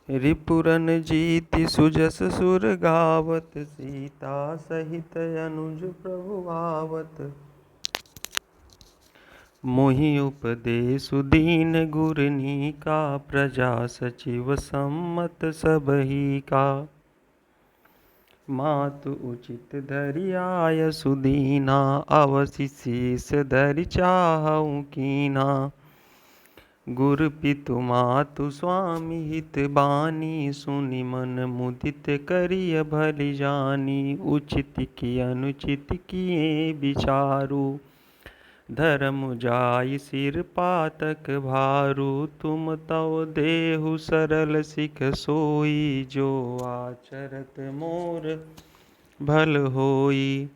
रिपुरन जीति सुजस सुर गावत, सीता सहित अनुज प्रभु आवत। मोहि उपदेसु दीन गुरनी का, प्रजा सचिव सम्मत सबही का। मातु उचित धरि आय सुदीना, अवसि शीस धरि चाहउ कीना। गुरु पितु मातु स्वामी हित बानी, सुनि मन मुदित करिय भलि जानी। उचित की अनुचित किए विचारु, धर्म जाई सिर पातक भारू। तुम तव देहु सरल सिख सोई, जो आचरत मोर भल होई।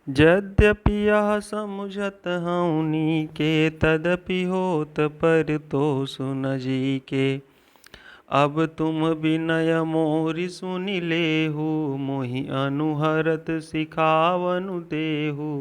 यद्यपि यह समुझत हऊँ नीके, तदपि होत परितोषु न जीके। अब तुम विनय मोरि सुनि लेहु, मोहि अनुहरत सिखावनु देहु।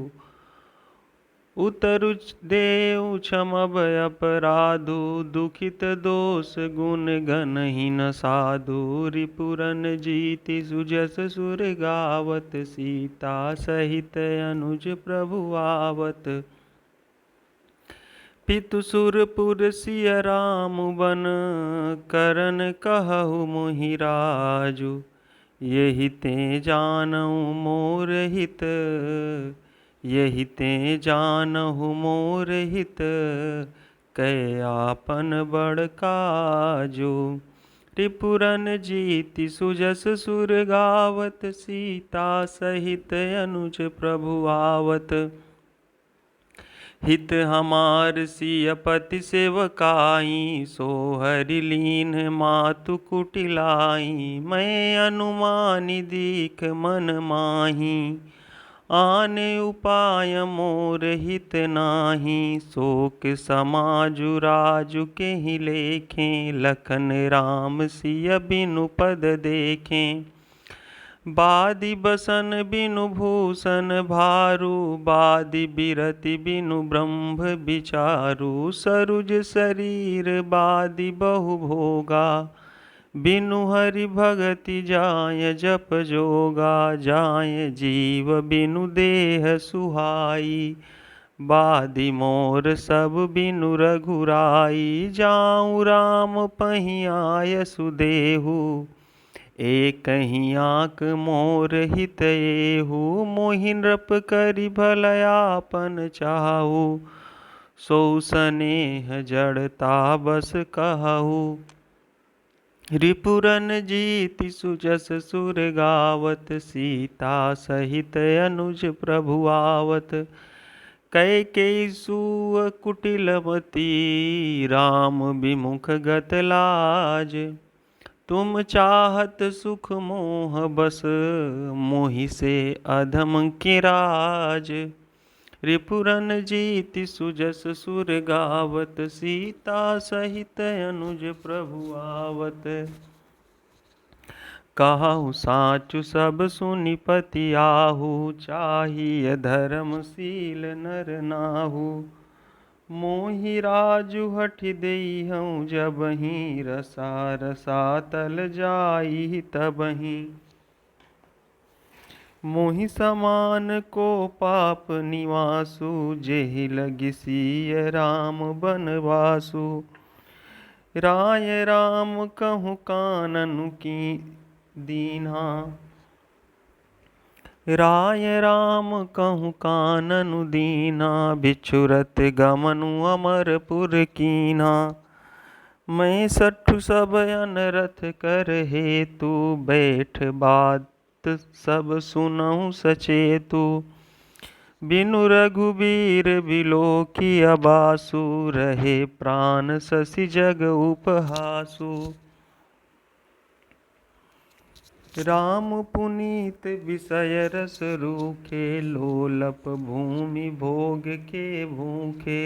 उतरु देउ क्षमब अपराधु, दुखित दोष गुण गनहि न साधु। रिपुरन जीति सुजस सुर गावत, सीता सहित अनुज प्रभु आवत। पितु सुरपुर सिय राम बन, करन कहु मोहि राजु। यहि ते जानहु मोर हित, यहि ते जानहु मोर हित। कै आपन बड़ काजु। रिपुरन जीति सुजस सुर गावत, सीता सहित अनुज प्रभु आवत। हित हमार सिय पति सेवकाई, सो हरि लीन मातु कुटिलाई। मैं अनुमानि दीख मन माही, आन उपाय मोर हित नाही। शोक समाजु राजु केहि लेखें, लखन राम सिय बिनु पद देखें। बादि बसन बिनु भूषण भारू, बादि बिरति बिनु ब्रह्म विचारु। सरुज शरीर बादि बहु भोगा, बिनु हरि भगति जाय जप जोगा। जाय जीव बिनु देह सुहाई, बादि मोर सब बिनु रघुराई। जाऊँ राम पहि आयसु देहु, एकहि आँक मोर हित एहु। मोहि नृप करि भल आपन चाहु, सो सनेह जड़ता बस कहु। रिपुरन जीति सुजस सुर गावत, सीता सहित अनुज प्रभु आवत। कैकेयी सूअ कुटिलवती, राम विमुख गत लाज। तुम चाहत सुख मोह बस, मोहि से अधम के राज। रिपुरन जीति सुजस सुर गावत, सीता सहित अनुज प्रभु आवत। कहु साचु सब सुनि पति आहु, चाहिए धर्मशील नर नाहु। मोहि राजु हठि देहऊँ जबहि, रसा रसा तल जाई तबहि। मोहि समान को पाप निवासु, जेहि लगि सिय राम बनवासु। राय राम कहूँ कानन की दीन्हा, राय राम कहूँ कानन दीन्हा। बिछुरत गमनु अमरपुर कीन्हा। मैं सठु सब अनरथ कर हेतु, बैठ बात सब सुनहु सचेतु। बिनु रघुबीर बिलोकिया बासु, रहे प्राण शशि जग उपहासु। राम पुनीत विषय रस रूखे, लोलप भूमि भोग के भूखे।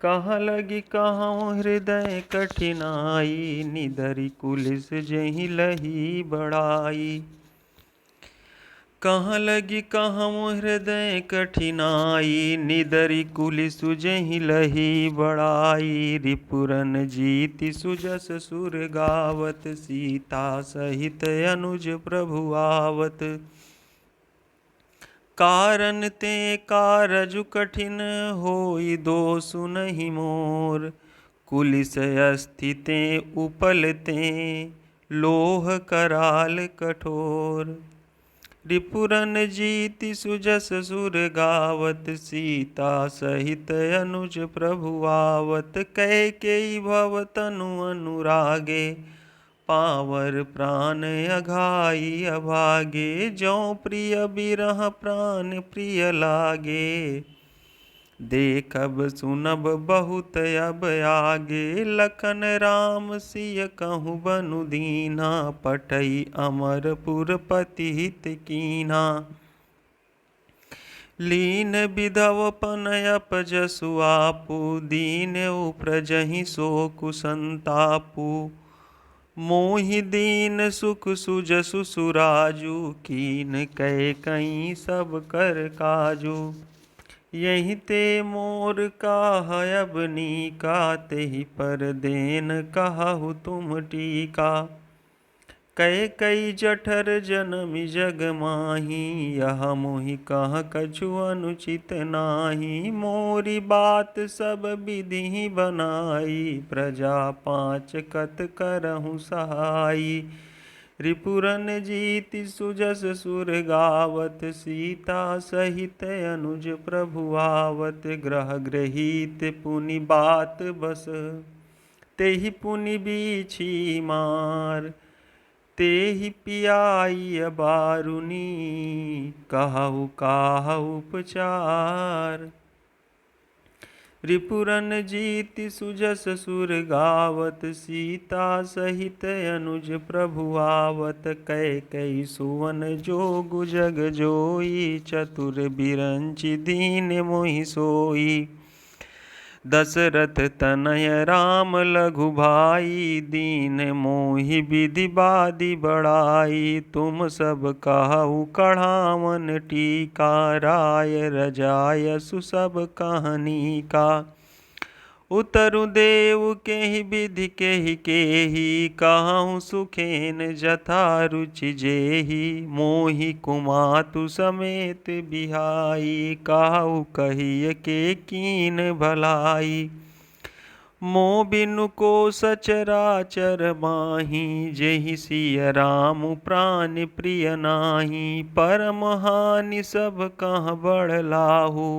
कहाँ लगी कहाँ हृदय कठिनाई, निधरि कुलिस जहि लही बड़ाई। कहाँ लगी कहाँ हृदय कठिनाई, निदरि कुलि सुजहि लही बड़ाई। रिपुरन जीति सुजस सुर गावत, सीता सहित अनुज प्रभु आवत। कारण ते कारजु कठिन होई, दोषु नहीं मोर। कुलिस अस्थिते उपलते, लोह कराल कठोर। रिपुरन जीति सुजस सुर गावत, सीता सहित अनुज प्रभु आवत। कैकेयी भव तनु अनुरागे, पावर प्राण अघाई अभागे। ज्यों प्रिय बिरह प्राण प्रिय लागे, देखब सुनब बहुत अब आगे। लखन राम सिय कहूँ बनु दीना, पठई अमरपुर पति हित कीन्हा। लीन बिधवपन अपजसु आपु, दीनउ प्रजहि शोकु संतापु। मोहि दीन सुख सुजसु सुराजु, कीन कैकेयी सब कर काजु। यही ते मोर काहब नीका, तेहि पर देन कहु तुम टीका। कैकेयी जठर जनमि जग माही, यह मोहि कह कछु अनुचित नाही। मोरी बात सब विधि बनाई, प्रजा पाँच कत करहु सहाई। रिपुरन जीति सुजस सुर गावत, सीता सहित अनुज प्रभु आवत। ग्रह गृहीत पुनि बात बस, तेहि पुनि बीछी मार। तेहि पियाई बारुनी, कहु काहु उपचार। रिपुरन जीति सुजस सुर गावत, सीता सहित अनुज प्रभु आवत। कैकेयी सुवन जोगु जग जोई, चतुर बिरंचि दीन मोहि सोई। दशरथ तनय राम लघु भाई, दीन मोहि विधि बादी बड़ाई। तुम सब कहु कढ़ावन टीका, राय रजायसु सब कहानी का। उतरु देव केहि विधि केहि केहि, कहूँ सुखेन जथा रुचि जेहि। मोहि कुमातु समेत बिहाई, कहु कहिय के कीन भलाई। मोह बिनु को सचराचर माही, जेहि सिय राम प्राण प्रिय नाही। परम हानि सब कहाँ बढ़लाहु,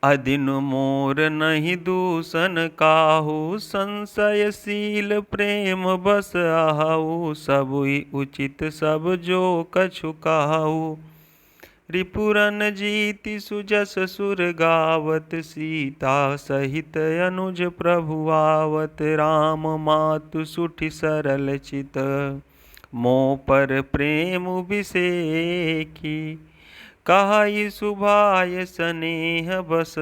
अदिनु मोर नहीं दूषण काहू। संशयशील प्रेम बस आहू, सबुई उचित सब जो कछु कहू। रिपुरन जीति सुजस सुर गावत, सीता सहित अनुज प्रभु आवत। राम मातु सुठि सरल चित, मोह पर प्रेम बिसेखी। कहई सुभाय स्नेह बस,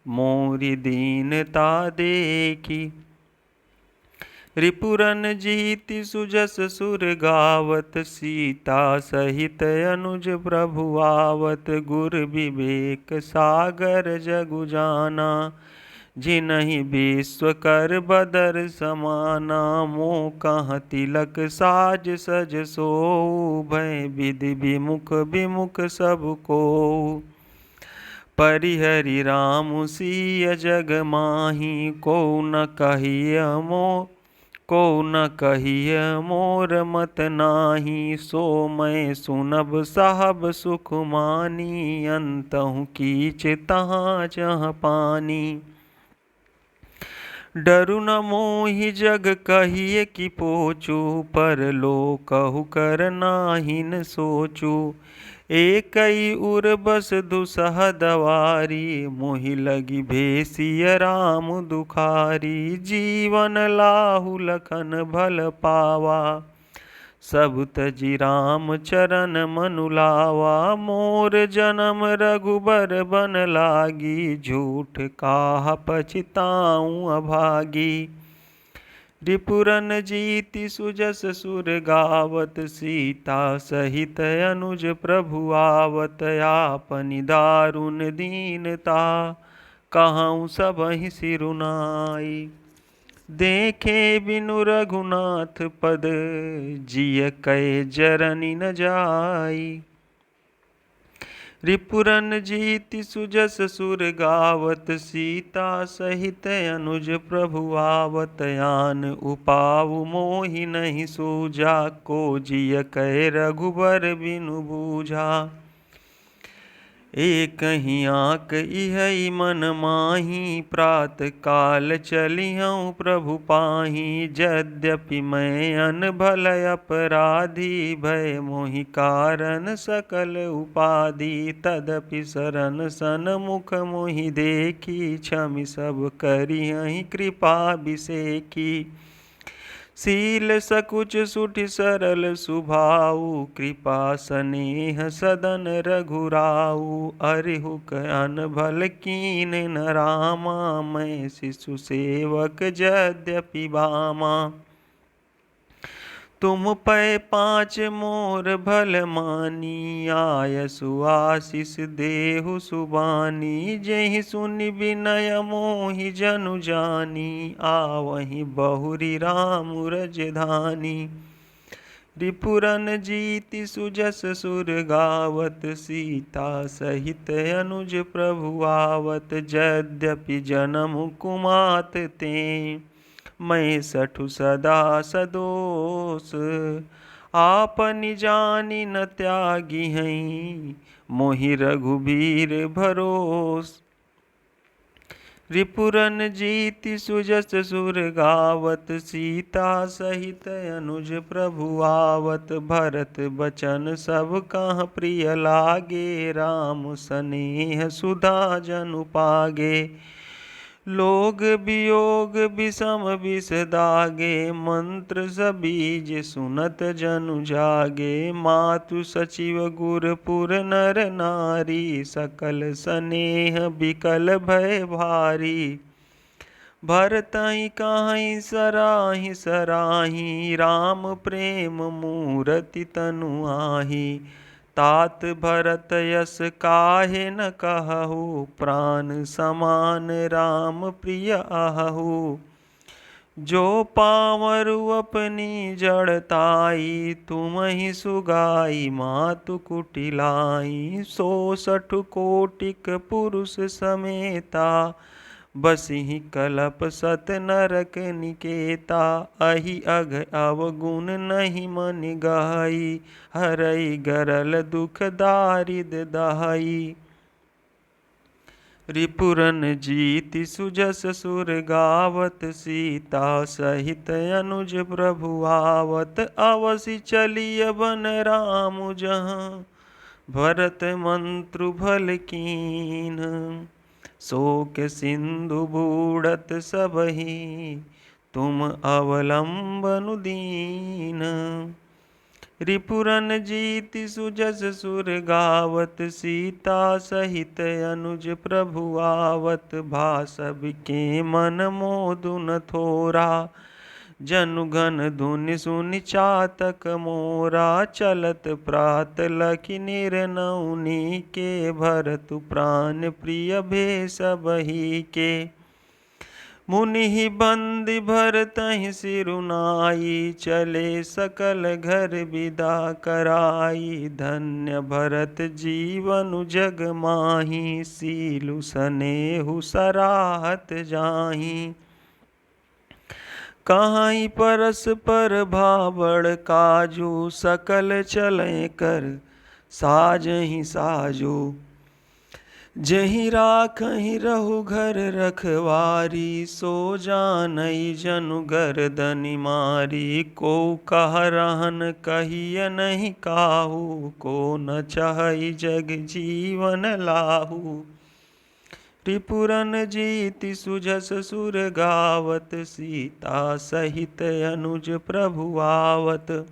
मोरी दीनता देखी। रिपुरन जीति सुजस सुर गावत, सीता सहित अनुज प्रभु आवत। गुर विवेक सागर जगु जाना, जिनहि विश्व कर बदर समाना। मोह कहाँ तिलक साज सज सोऊ, भय विधि विमुख विमुख सब कोऊ। परिहरि राम सिय जग माही, को न कहिय मोर मत नाही। सो मैं सुनब साहब सुख मानी, अंतहु कीच तहाँ जहाँ पानी। डरु न मोहि जग कहिए कि पोचू, परलोकहु कर नाहि न सोचू। एकई उर बस दुसह दवारी, मोहि लगी भेसिय राम दुखारी। जीवन लाहु लखन भल पावा, सब तजि राम चरण मनु लावा। मोर जन्म रघुबर बन लागी, झूठ काह पछिताऊँ अभागी। रिपुरन जीति सुजस सुर गावत, सीता सहित अनुज प्रभु आवत। आपनि दारुण दीनता, कहऊँ सबहि सिरुनाई। देखे बिनु रघुनाथ पद, जिय कै जरनि न जाई। रिपुरन जीति सुजस सुर गावत, सीता सहित अनुज प्रभु आवत। आन उपाउ मोहि नहीं सूझा, को जिय कै रघुबर बिनु बूझा। एक ही आँक इहै मन माही, प्रात काल चलिहऊँ प्रभु पाही। यद्यपि मैं अनभल अपराधी, भय मोहि कारण सकल उपाधि। तदपि शरण सन्मुख मोहि देखी, क्षमि सब करिहहि कृपा बिसेकी। शील सकुच सुठि सरल सुभाऊ, कृपा स्नेह सदन रघुराऊ। अरिहुक अनभल कीन न रामा, मैं शिशु सेवक यद्यपि बामा। तुम पै पाँच मोर भल मानी, आयसु आशीष देहु सुबानी। जेहि सुनि विनय मोहि जनु जानी, आवहि बहुरी राम रजधानी। रिपुरन जीति सुजस सुर गावत, सीता सहित अनुज प्रभु आवत। यद्यपि जनमु कुमात तें, मैं सठु सदा सदोष। आपनि जानि न त्यागी हैं, मोहि रघुबीर भरोस। रिपुरन जीति सुजस सुर गावत, सीता सहित अनुज प्रभु आवत। भरत बचन सब कह प्रिय लागे, राम सनेह सुधा जनु पागे। लोग वियोग विषम विष दागे, मंत्र सबीज सुनत जनु जागे। मातु सचिव गुरपुर नर नारी, सकल स्नेह बिकल भय भारी। भरतहि काहि सराहि सराहि, राम प्रेम मूरति तनु आहि। तात भरत यस काहे न कहु, प्राण समान राम प्रिय आहु। जो पावरु अपनी जड़ताई, तुमहि सुगाई मातु कुटिलाई। सो सठु कोटिक पुरुष समेता, बसिहि कलप सत नरक निकेता। अहि अघ अवगुण नहीं मन गहई, हरई गरल दुख दारिद दहई। रिपुरन जीति सुजस सुर गावत, सीता सहित अनुज प्रभु आवत। अवसि चलिय बन राम जहाँ, भरत मंत्रु भल कीन। शोक सिंधु बूढ़त सबहि, तुम अवलंबनु दीन। रिपुरन जीति सुजस सुर गावत, सीता सहित अनुज प्रभु आवत। भासब के मन मोदु न थोरा, जनु घन धुनि सुनि चातक मोरा। चलत प्रात लखि निर्नौनि के, भरतु प्राण प्रिय भेष बही के। मुनि बंदी भरतहि सिरुनाई, चले सकल घर विदा कराई। धन्य भरत जीवनु जग माही, सीलु सनेहु सराहत जाही। कहाई परस्पर भावड़ काजू, सकल चलें कर साजहि साजो। जहि राखहि रहु घर रखवारी, सो जानई जनु गर्दनि मारी। को कह रहन कहिय नहीं काहू, को न चाहई जग जीवन लाहू। रिपुरन जीति सुजस सुर गावत, सीता सहित अनुज प्रभु आवत।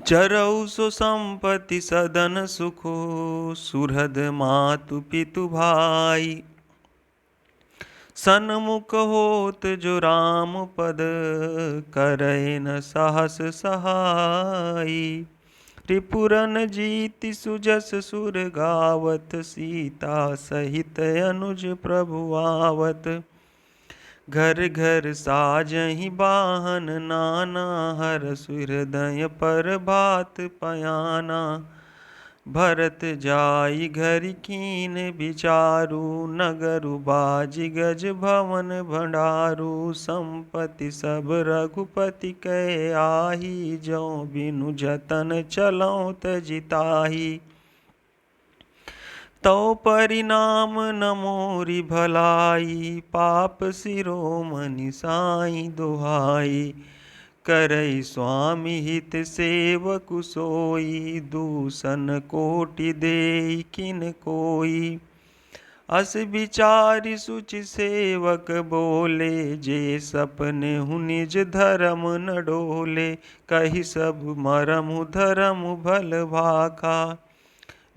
जरऊ सो संपत्ति सदन सुखो, सुहृद मातु पितु भाई। सन्मुख होत जो राम पद, करय न साहस सहाई। त्रिपुरन जीति सुजस सुर गावत, सीता सहित अनुज प्रभु आवत। घर घर साजहि बाहन नाना, हरषु हृदय पर भात पयाना। भरत जाई घर कीन विचारु, नगरु बाजि गज भवन भंडारु। संपत्ति सब रघुपति कै आही, जौ बिनु जतन चलौं तजिताही। तो परिणाम न मोरी भलाई, पाप शिरोमणि साई दुहाई। करई स्वामी हित सेवकु सोई, दूषण कोटि देई किन कोई। अस विचारि सुचि सेवक बोले, जे सपने हु निज धर्म न डोले। कही सब मरमु धर्म भल भाखा,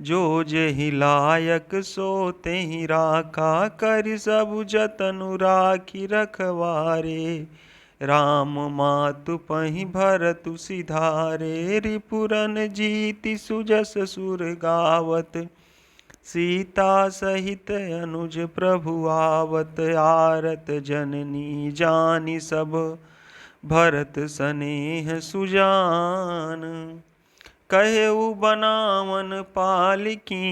जो जेहि लायक सो तेहि राखा। करि सब जतनु राखी रखवारे, राम मातु पहि भरतु सिधारे। रिपुरन जीति सुजस सुर गावत, सीता सहित अनुज प्रभु आवत। आरत जननी जानि सब, भरत सनेह सुजान। कहेउ बनावन पालिकी,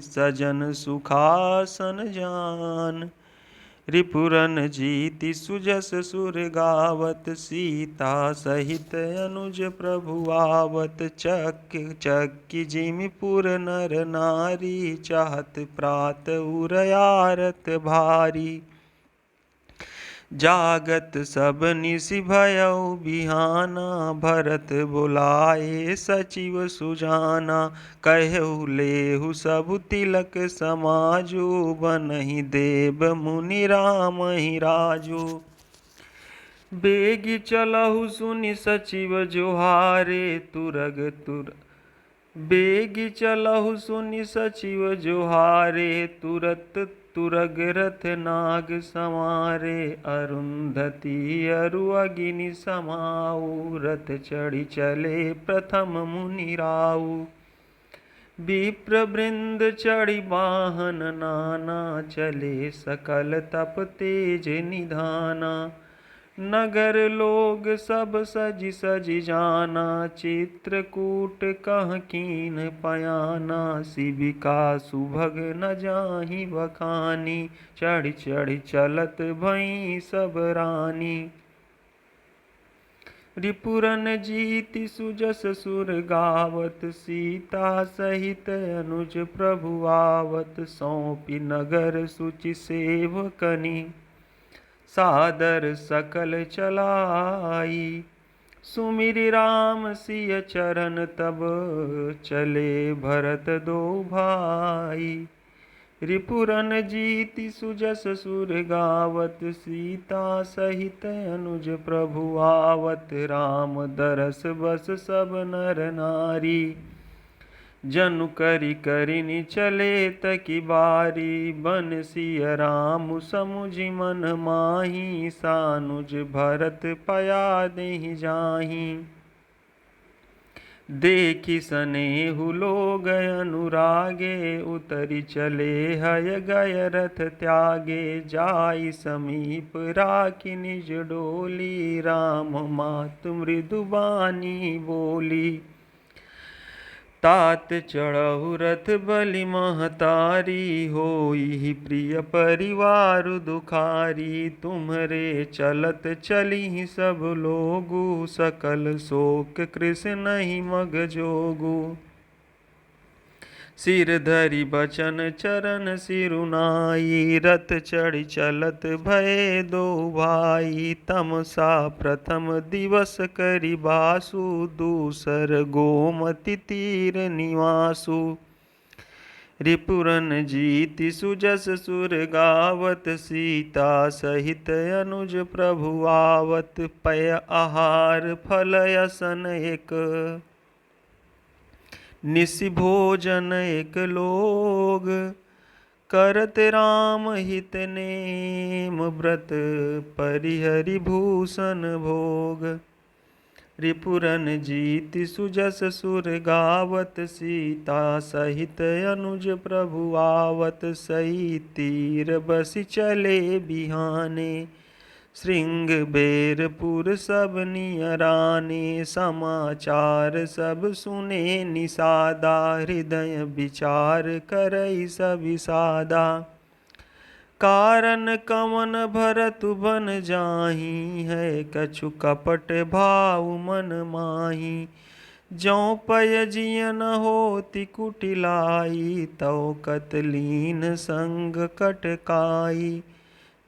सजन सुखासन जान। रिपुरन जीति सुजस सुर गावत, सीता सहित अनुज प्रभु आवत। चक्की चक्की जिमिपुर नर नारी, चाहत प्रात उरयारत भारी। जागत सब निसि भयउ बिहाना, भरत बुलाए सचिव सुजाना। कहेउ लेहु सब तिलक समाजु, बनहि देव मुनि रामहि राजु। बेगी चलहु सुनि सचिव जोहारे, बेगी चलहु सुनि सचिव जोहारे। तुरत तुरग रथ नाग संवारे, अरुंधति अरु अगिनि समाऊ। रथ चढ़ि चले प्रथम मुनि राऊ, विप्र वृंद चढ़ि वाहन नाना। चले सकल तप तेज निधाना, नगर लोग सब सजि सजि जाना। चित्रकूट कह कीन पयाना, शिविका सुभग न जाहि बखानी। चढ़ि चढ़ि चलत भई सब रानी, रिपुरन जीति सुजस सुर गावत। सीता सहित अनुज प्रभु आवत, सौंपि नगर सुचि सेवकनि। सादर सकल चलाई, सुमिरि राम सिय चरण तब। चले भरत दो भाई, रिपुरन जीति सुजस सुर गावत। सीता सहित अनुज प्रभु आवत, राम दरस बस सब नर नारी। जनु करि करिनि चले तकि बारी, बन सिय राम समुझि मन माही। सानुज भरत पया देहि जाहि, देखि सनेहु लोग अनुरागे। उतरि चले हय गय रथ त्यागे, जाई समीप राखि निज डोली। राम मातु मृदु बानी बोली, तात चढ़हु रथ बलि महतारी। होई प्रिय परिवार दुखारी, तुम्हरे चलत चलिहि सब लोगु। सकल शोक कृष्ण मग जोगु, सिर धरि बचन चरण सिरुनाई। रथ चढ़ि चलत भये दो भाई, तमसा प्रथम दिवस करि बासु। दूसर गोमति तीर निवासु, रिपुरन जीति सुजस सुर गावत। सीता सहित अनुज प्रभु आवत, पय आहार फल असन एक। निसि भोजन एक लोग, करत राम हित नेम व्रत परिहरि भूषण भोग। रिपुरन जीत सुजस सुर गावत सीता सहित अनुज प्रभु आवत। सई तीर बसि चले बिहाने श्रृंग बेरपुर सब नियराने। समाचार सब सुने निषादा हृदय विचार करई सब सादा। कारण कवन भरतु बन जाहि है कछु कपट भाव मन माही। जौ पय जियन होति कुटिलाई तौ कतलीन संग कटकाई।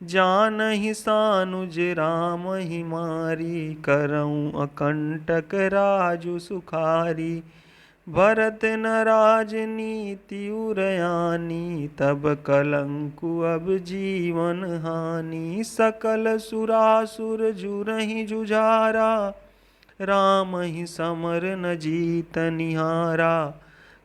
जानहि सानुज राम ही मारी करऊँ अकंटक राजु सुखारी। भरत न राजनीति उरयानी तब कलंकु अब जीवन हानि। सकल सुरासुर जुरहि जुझारा राम ही समर न जीत निहारा।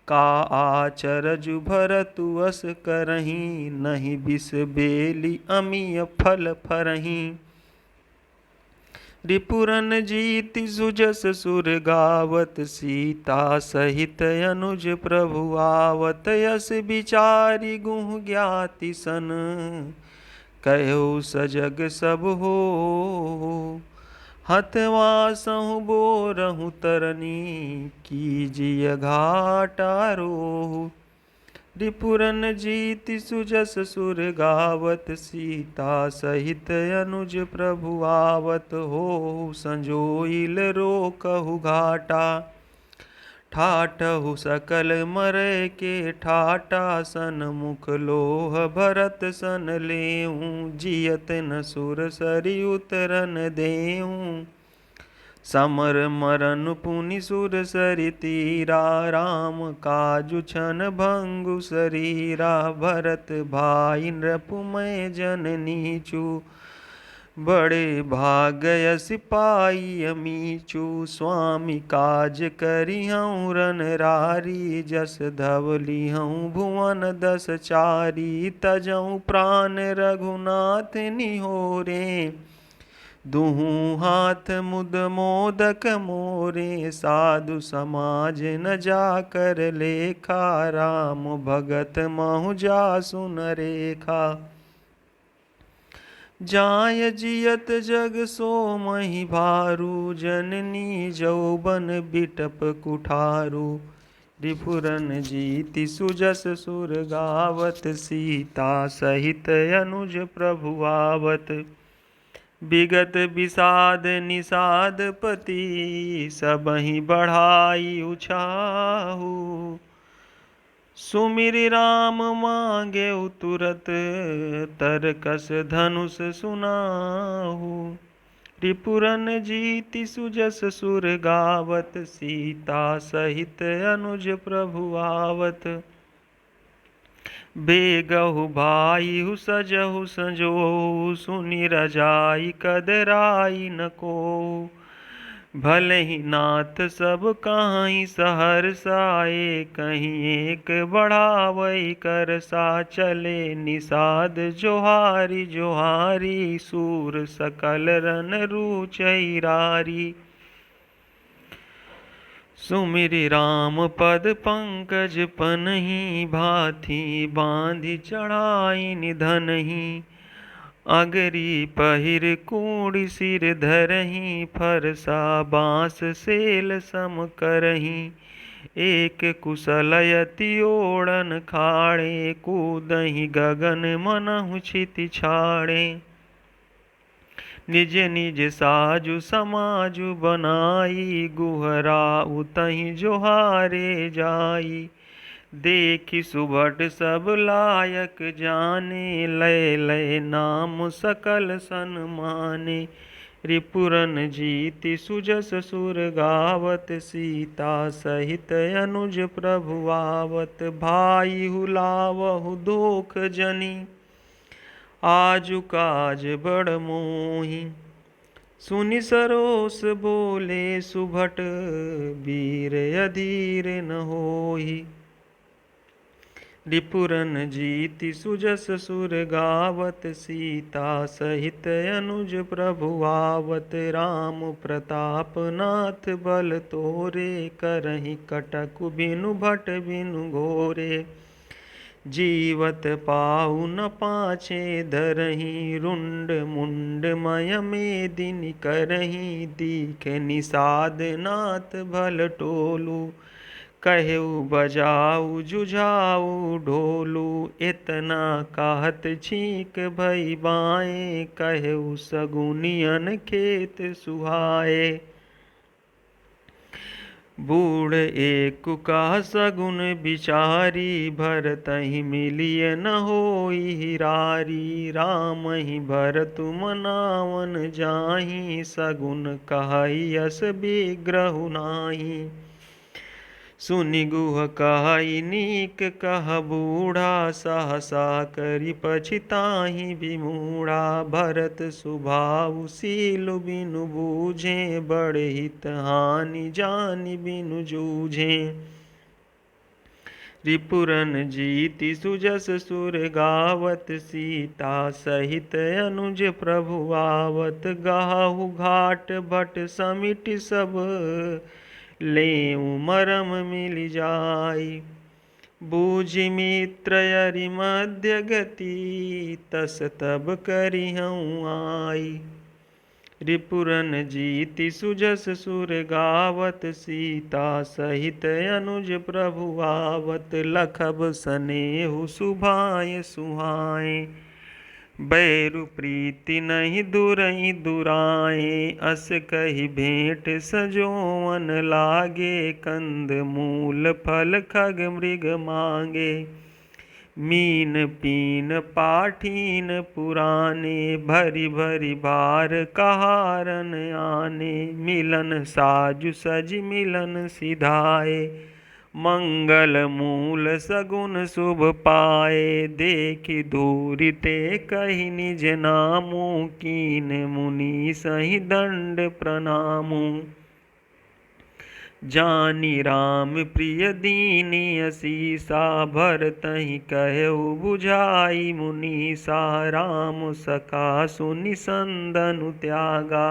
का आचरजु भरतु अस करहीं नहीं बिस बेली अमिय फल फरहीं। रिपुरन जीति सुजस सुर गावत सीता सहित अनुज प्रभु आवत। यस बिचारी गुह ज्ञाति सन कहो सजग सब हो। हथवा सहु बोरहु तरनी कीजिय घाटारोहु। रिपुरन जीति सुजस सुर गावत सीता सहित अनुज प्रभु आवत। हो संजोइल रोकहु घाटा ठाठहु सकल मरै के ठाटा। सनमुख लोह भरत सन लेऊँ जियत न सुर सरि उतरन देऊँ। समर मरन पुनि सुर सरि तीरा राम काजु छन भंगु शरीरा। भरत भाई नृपुमय जननी चू बड़े भागय सिपाही अमीचू। स्वामी काज करिहऊँ रन रारी जस धवलिहऊँ भुवन दस चारी। तजऊँ प्राण रघुनाथ निहोरे दुहूँ हाथ मुद मोदक मोरे। साधु समाज न जाकर लेखा राम भगत महु जासु न रेखा। जाय जियत जग सो मही भारू जननी जौबन बिटप कुठारू। रिपुरन जीति सुजस सुर गावत सीता सहित अनुज प्रभु आवत। विगत विषाद निषाद पति सबहि बढ़ाई उछाहु। सुमिरि राम मांगे तुरत तरकस धनुष सुनाहु। रिपुरन जीति सुजस सुर गावत सीता सहित अनुज प्रभु आवत। बेगहु भाईहु सजहु संजोहु सुनि रजाई कदराई न कोहु। भले ही नाथ सब कहीं सहरसाए कहीं एक बढ़ावई कर सा। चले निषाद जोहारी जोहारी सूर सकल रन रुचई रारी। सुमिरि राम पद पंकज पनहि भाथी बांधि चढ़ाई निधनहि। अगरी पहिर कूड़ी सिर धरहि फरसा बाँस सेल सम करहि। एक कुशलयति ओढ़न खाड़े कूदहि गगन मनहु छिति छाड़े। निज निज साजु समाजु बनाई गुहरा उतहि जोहारे जाई। देखि सुभट सब लायक जाने लय लय नाम सकल सन्माने। रिपुरन जीति सुजस सुर गावत सीता सहित अनुज प्रभु आवत। भाई हुलावहु दोख जनी आजु काज बड़ मोहि। सुनि सरोस बोले सुभट वीर अधीर न होहि। रिपुरन जीति सुजस सुर गावत, सीता सहित अनुज प्रभु आवत। राम प्रताप नाथ बल तोरे, करहि कटक बिनु भट बिनु घोरे। जीवत पाउ न पाछे धरहि, रुंड मुंड मय मेदिनी करहि। दीख निषाद नाथ भल टोलू, कहु बजाऊ जुझाऊ ढोलू। इतना कहत छीक भई बाएं, कहु सगुनियन खेत सुहाए। बूढ़ एक कह सगुन बिचारी, भरतहि मिलिय न होई हिरारी। राम ही भरत मनावन जाहि, सगुन कहई यस विग्रह नाही। सुनि गुह कहई नीक कह बूढ़ा, सहसा करि पछिताहि विमूढ़ा। भरत स्वभावशील बिनु बूझे, बड़ हित हानि जानि बिनु जूझे। रिपुरन जीति सुजस सुर गावत, सीता सहित अनुज प्रभु आवत। गाहु घाट भट समिट सब, लेऊ मरम मिल जाई। बूझि मित्र यरि मध्य गति, तस तब करिहउँ आई। रिपुरन जीति सुजस सुर गावत, सीता सहित अनुज प्रभु आवत। लखब सनेहु सुभाय सुहाए, बैरु प्रीति नहीं दुरई दुराए। अस कहि भेंट सजोवन लागे, कंद मूल फल खग मृग मांगे। मीन पीन पाठीन पुराने, भरी भरी भार कहारन आने। मिलन साजु सज मिलन सिधाए, मंगल मूल सगुन शुभ पाए। देखि दूरि ते कहि निज नामु, कीन मुनि सहि दंड प्रणामु। जानी राम प्रिय दीनी असीसा, भरतहि कहु बुझाई मुनीसा। राम सखा सुनि संदनु त्यागा,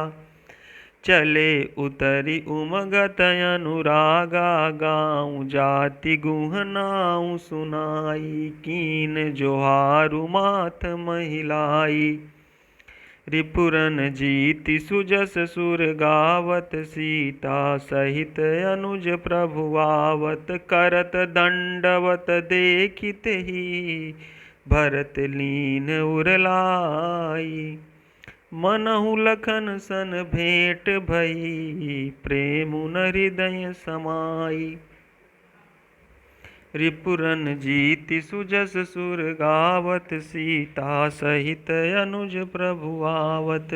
चले उतरि उमगत अनुरागा। गाँव जाति गुह नाउ सुनाई, कीन जोहारु माथ महिलाई। रिपुरन जीति सुजस सुर गावत, सीता सहित अनुज प्रभु आवत। करत दंडवत देखितेहि, भरत लीन उरलाई। मनहु लखन सन भेंट भई, प्रेमु न हृदय समाई। रिपुरन जीति सुजस सुर गावत, सीता सहित अनुज प्रभु आवत।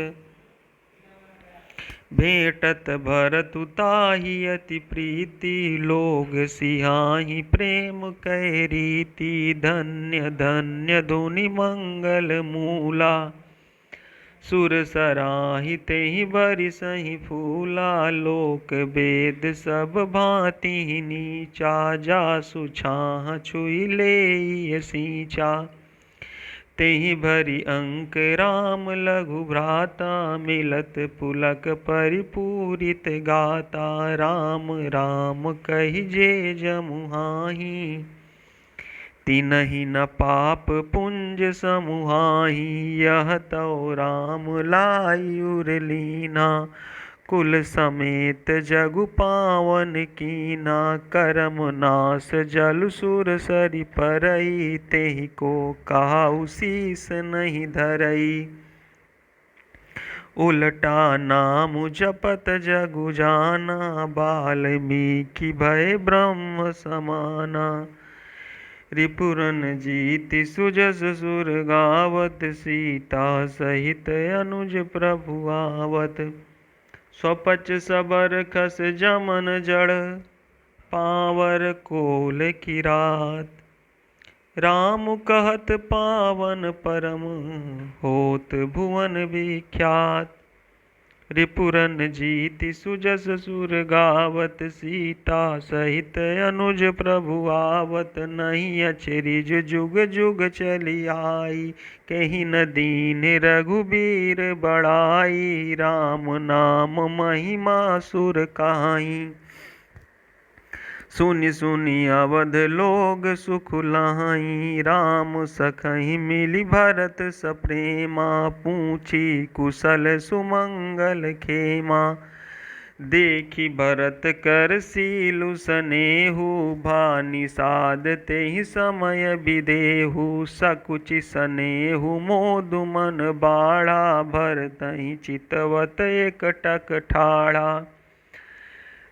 भेंटत भरतु ताहि अति प्रीति, लोग सिहाहि प्रेम कै रीति। धन्य धन्य धुनि मंगल मूला, सुर सराहि तेहि बरिसहि फूला। लोक वेद सब भांति नीचा, जासु छाह छुई लेई सींचा। तेहि भरी अंक राम लघु भ्राता, मिलत पुलक परिपूरित गाता। राम राम कहि जे जमुहाहि, तिनहि न पाप पुंज समुहाहि। यह तौ राम लाई उरलीना, कुल समेत जगु पावन कीना। करम नास जल सुर सरि परई, तेहि को काहू शीस नहीं धरई। उलटा नाम जपत जगु जाना, बाल्मीकि भय ब्रह्म समाना। रिपुरन जीति सुजस सुर गावत, सीता सहित अनुज प्रभु आवत। स्वपच सबर खस जमन जड़, पावर कोल किरात। राम कहत पावन परम, होत भुवन विख्यात। रिपुरन जीति सुजस सुर गावत, सीता सहित अनुज प्रभु आवत। नहीं अचरिज जुग जुग चली आई, कहीं न दीन रघुबीर बड़ाई। राम नाम महिमा सुर काई, सुनि सुनि अवध लोग सुख लाई। राम सखहि मिली भरत सप्रेमा, पूछी कुशल सुमंगल खेमा। देखी भरत कर सीलु सनेहु, भा निषाद तेहि समय विदेहु। सकुचि सनेहु मोदु मन बाढ़ा, भरतहि चितवत एकटक ठाढ़ा।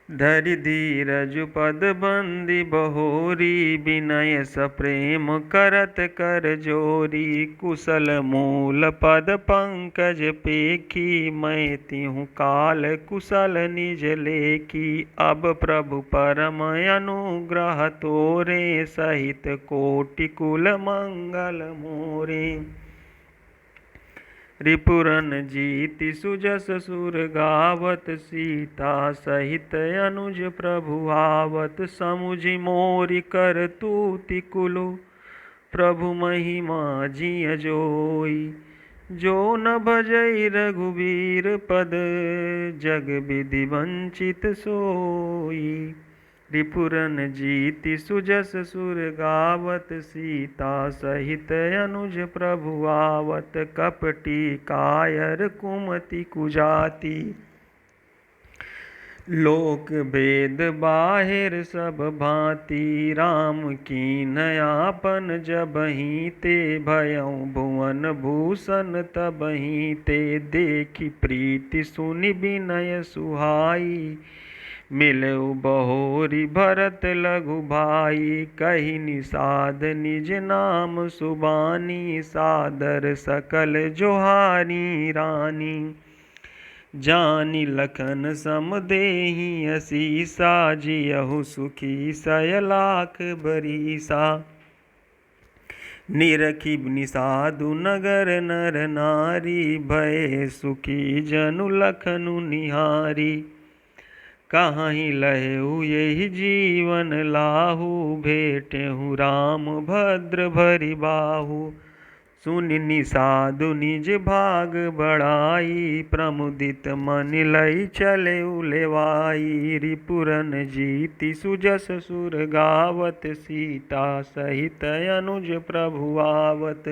धरि धीरज पद बंदी बहोरी, विनय सप्रेम करत कर जोरी। कुशल मूल पद पंकज पेखी, मैं तिहु काल कुशल निज लेखी। अब प्रभु परम अनुग्रह तोरे, सहित कोटि कुल मंगल मोरे। रिपुरन जीति सुजस सुर गावत, सीता सहित अनुज प्रभु आवत। समुझि मोरि कर तूति कुलु, प्रभु महिमा जिय जोई। जो न भजई रघुबीर पद, जग विधि वंचित सोई। रिपुरन जीति सुजस सुर गावत, सीता सहित अनुज प्रभु आवत। कपटी कायर कुमति कुजाति, लोक भेद बाहिर सब भांति। राम कीन्ह आपन जबहि ते, भयउ भुवन भूषण तबहि ते। देखि प्रीति सुनि विनय सुहाई, मिलउ बहोरी भरत लघु भाई। कहि निषाद निज नाम सुबानी, सादर सकल जोहारी रानी। जानी लखन सम देहि असीसा, जियहु सुखी सय लाख बरीसा। निरखी निषादु नगर नर नारी, भय सुखी जनु लखनु निहारी। काहि लहु यही जीवन लाहु, भेटेहु राम भद्र भरि बाहु। सुनि निषादु निज भाग बड़ाई, प्रमुदित मन लई चले उलेवाई। रिपुरन जीति सुजस सुर गावत, सीता सहित अनुज प्रभु आवत।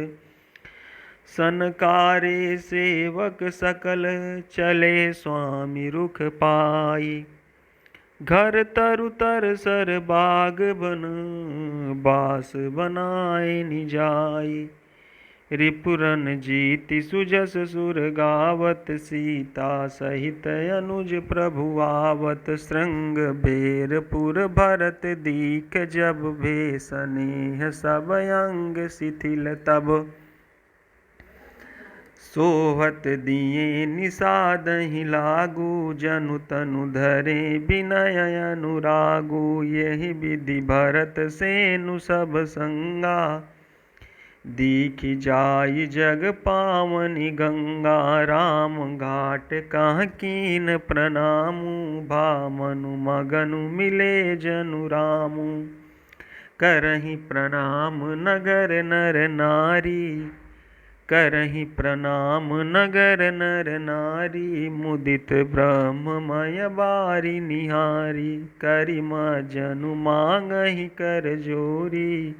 सनकारे सेवक सकल, चले स्वामी रुख पाई। घर तरु तर सर बाग बन, बास बनाए निजाई। रिपुरन जीति सुजस सुर गावत, सीता सहित अनुज प्रभु आवत। श्रृंग बेरपुर भरत दीख, जब भे स्नेह सब अंग शिथिल तब। सोहत दिए निषादहि लागू, जनु तनु धरे विनय अनुरागू। यही विधि भरत सेनु सब संगा, दीखि जाई जग पावनी गंगा। राम घाट कहाँ कीन प्रणामू, भा मनु मगनु मिले जनु रामू। करहि प्रणाम नगर नर नारी, करहि प्रणाम नगर नर नारी। मुदित ब्रह्ममय बारी निहारी, करिमा जनु मांगहि कर जोरी।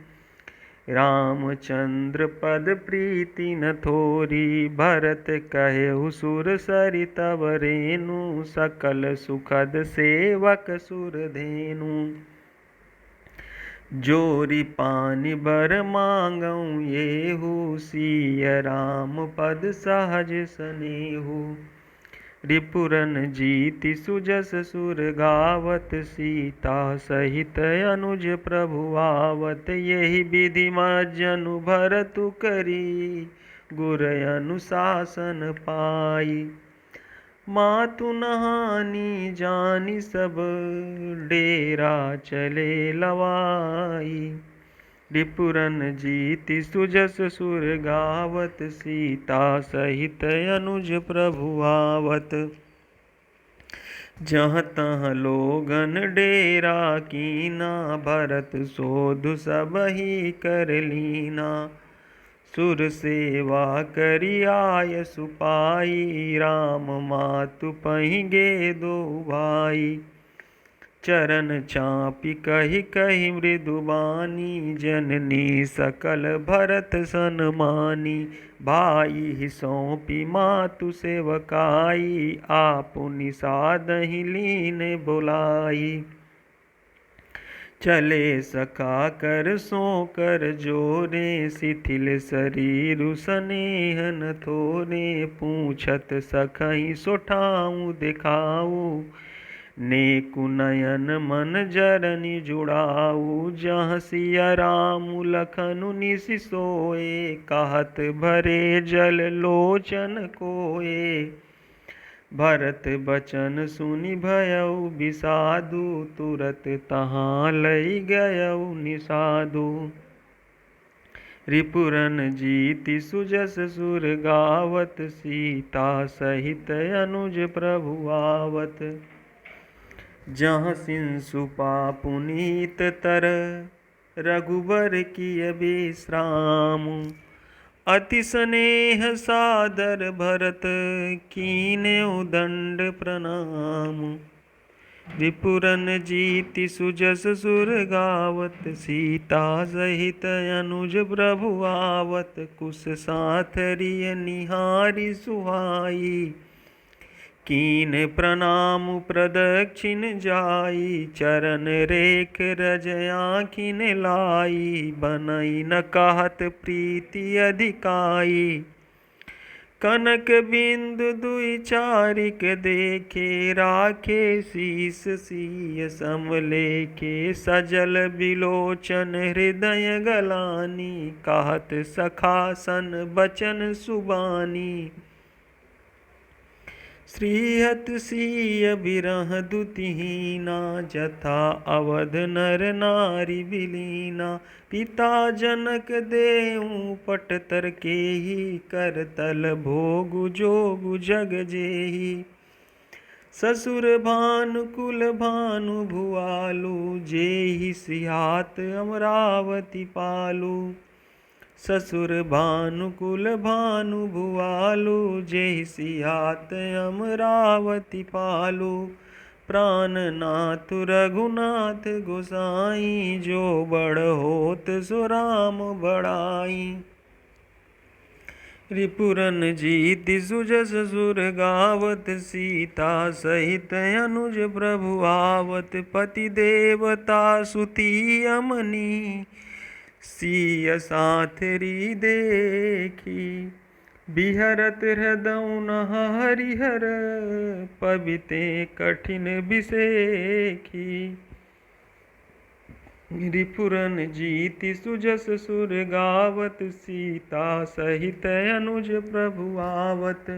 रामचंद्र पद प्रीति न थोरी, भरत कहेउ सुर सरि तब रेनु। सकल सुखद सेवक सुर धेनु, जोरी पानि बर मांगऊँ येहू। सिय राम पद सहज सनेहू, रिपुरन जीति सुजस सुर गावत। सीता सहित अनुज प्रभु आवत। यही विधि मज्जनु भरतु करी, गुर अनुशासन पाई। मातु नहानी जानी सब, डेरा चले लवाई। रिपुरन जीति सुजस सुर गावत, सीता सहित अनुज प्रभु आवत। जहाँ तहाँ लोगन डेरा कीना, भरत शोध सबहि कर लीना। सुर सेवा करि आय सुपाई, राम मातु पहि गे दो भाई। चरण चापि कहि कहि मृदुबानी, जननी सकल भरत सन मानी। भाई सौंपी मातु सेवकाई, आपुनि सादहि लीन बोलाई। चले सखा कर सो कर जोरे, शिथिल शरीरु स्नेह न थोरे। पूछत सखहि सोठाऊँ दिखाऊँ, नेकु नयन मन जरनि जुड़ाऊ। जहाँ सिया राम लखनु निस सोए, कहत भरे जल लोचन कोए। भरत बचन सुनि भयउ बिसादु, तुरत तहाँ लई गयउ निषादु। रिपुरन जीति सुजस सुर गावत, सीता सहित अनुज प्रभु आवत। जहाँ सिंसुपा पुनीत तर, रघुबर किय विश्राम। अति स्नेह सादर भरत, कीन्यउ दंड प्रणाम। रिपुरन जीति सुजस सुर गावत, सीता सहित अनुज प्रभु आवत। कुश साथरिय निहारी सुहाई, कीन प्रणाम प्रदक्षिण जाई। चरण रेख रज आँखिन लाई, बनई न कहत प्रीति अधिकाई। कनक बिंदु दुई चारिक देखे, राखे शीस सिय समलेखे। सजल बिलोचन हृदय गलानी, कहत सखा सन बचन सुबानी। श्रीहत सिय बिरह दुतिहीना, जथा अवध नर नारी बिलीना। पिता जनक देऊँ पट तरकेहि, करतल भोगु जोगु जग जेहि। ससुर भानुकुल भानु भुआलु, जेहि सिहात अमरावती पालु। ससुर भानुकुल भानु भुआलु, जेहि सिहात अमरावती पालु। प्राणनाथ रघुनाथ गोसाई, जो बड़ होत सो राम बड़ाई। रिपुरन जीति सुजस सुर गावत, सीता सहित अनुज प्रभु आवत। पति देवता सुती अमनी, सिय साथरी देखी। बिहरत हृदय न हरिहर, पबिते कठिन बिसेखी। रिपुरन जीति सुजस सुर गावत, सीता सहित अनुज प्रभु आवत।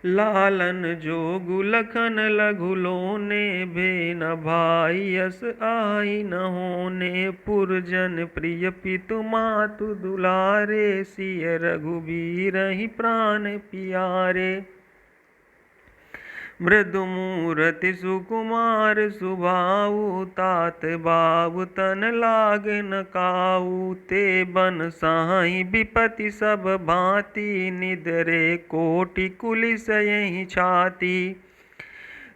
लालन जोगु लखन लघु लोने, भेन भाई यस आई न होने। पुरजन प्रिय पितु मातु दुलारे, सिय रघुबीरहि प्राण पियारे। मृदु मूरति सुकुमार सुभाऊ, तात बाबु तन लाग न काऊ। ते बन साहि विपति सब भांति, निदरे कोटि कुलिस यहि छाती।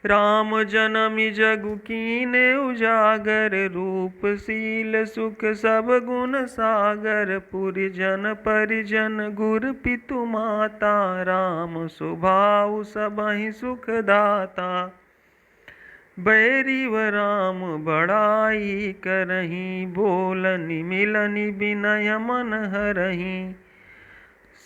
राम जनमि जगु कीने उजागर, रूप शील सुख सब गुण सागर। पुरजन परिजन गुर पितु माता, राम स्वभाव सबहि सुख दाता। बैरी व राम बड़ाई करहीं, बोलनि मिलनि बिनय मन हरहीं।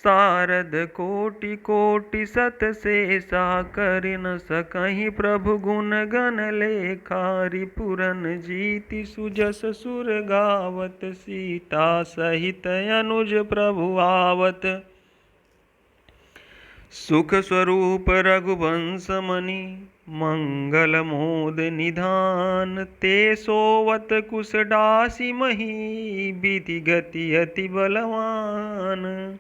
सारद कोटि कोटि सत शेषा, कर न सकहीं प्रभु गुण गण लेखा। रिपुरन जीति सुजस सुर गावत, सीता सहित अनुज प्रभु आवत। सुख स्वरूप रघुवंश मनि, मंगल मोद निधान। ते सोवत कुश डासी मही, विधि गति अति बलवान।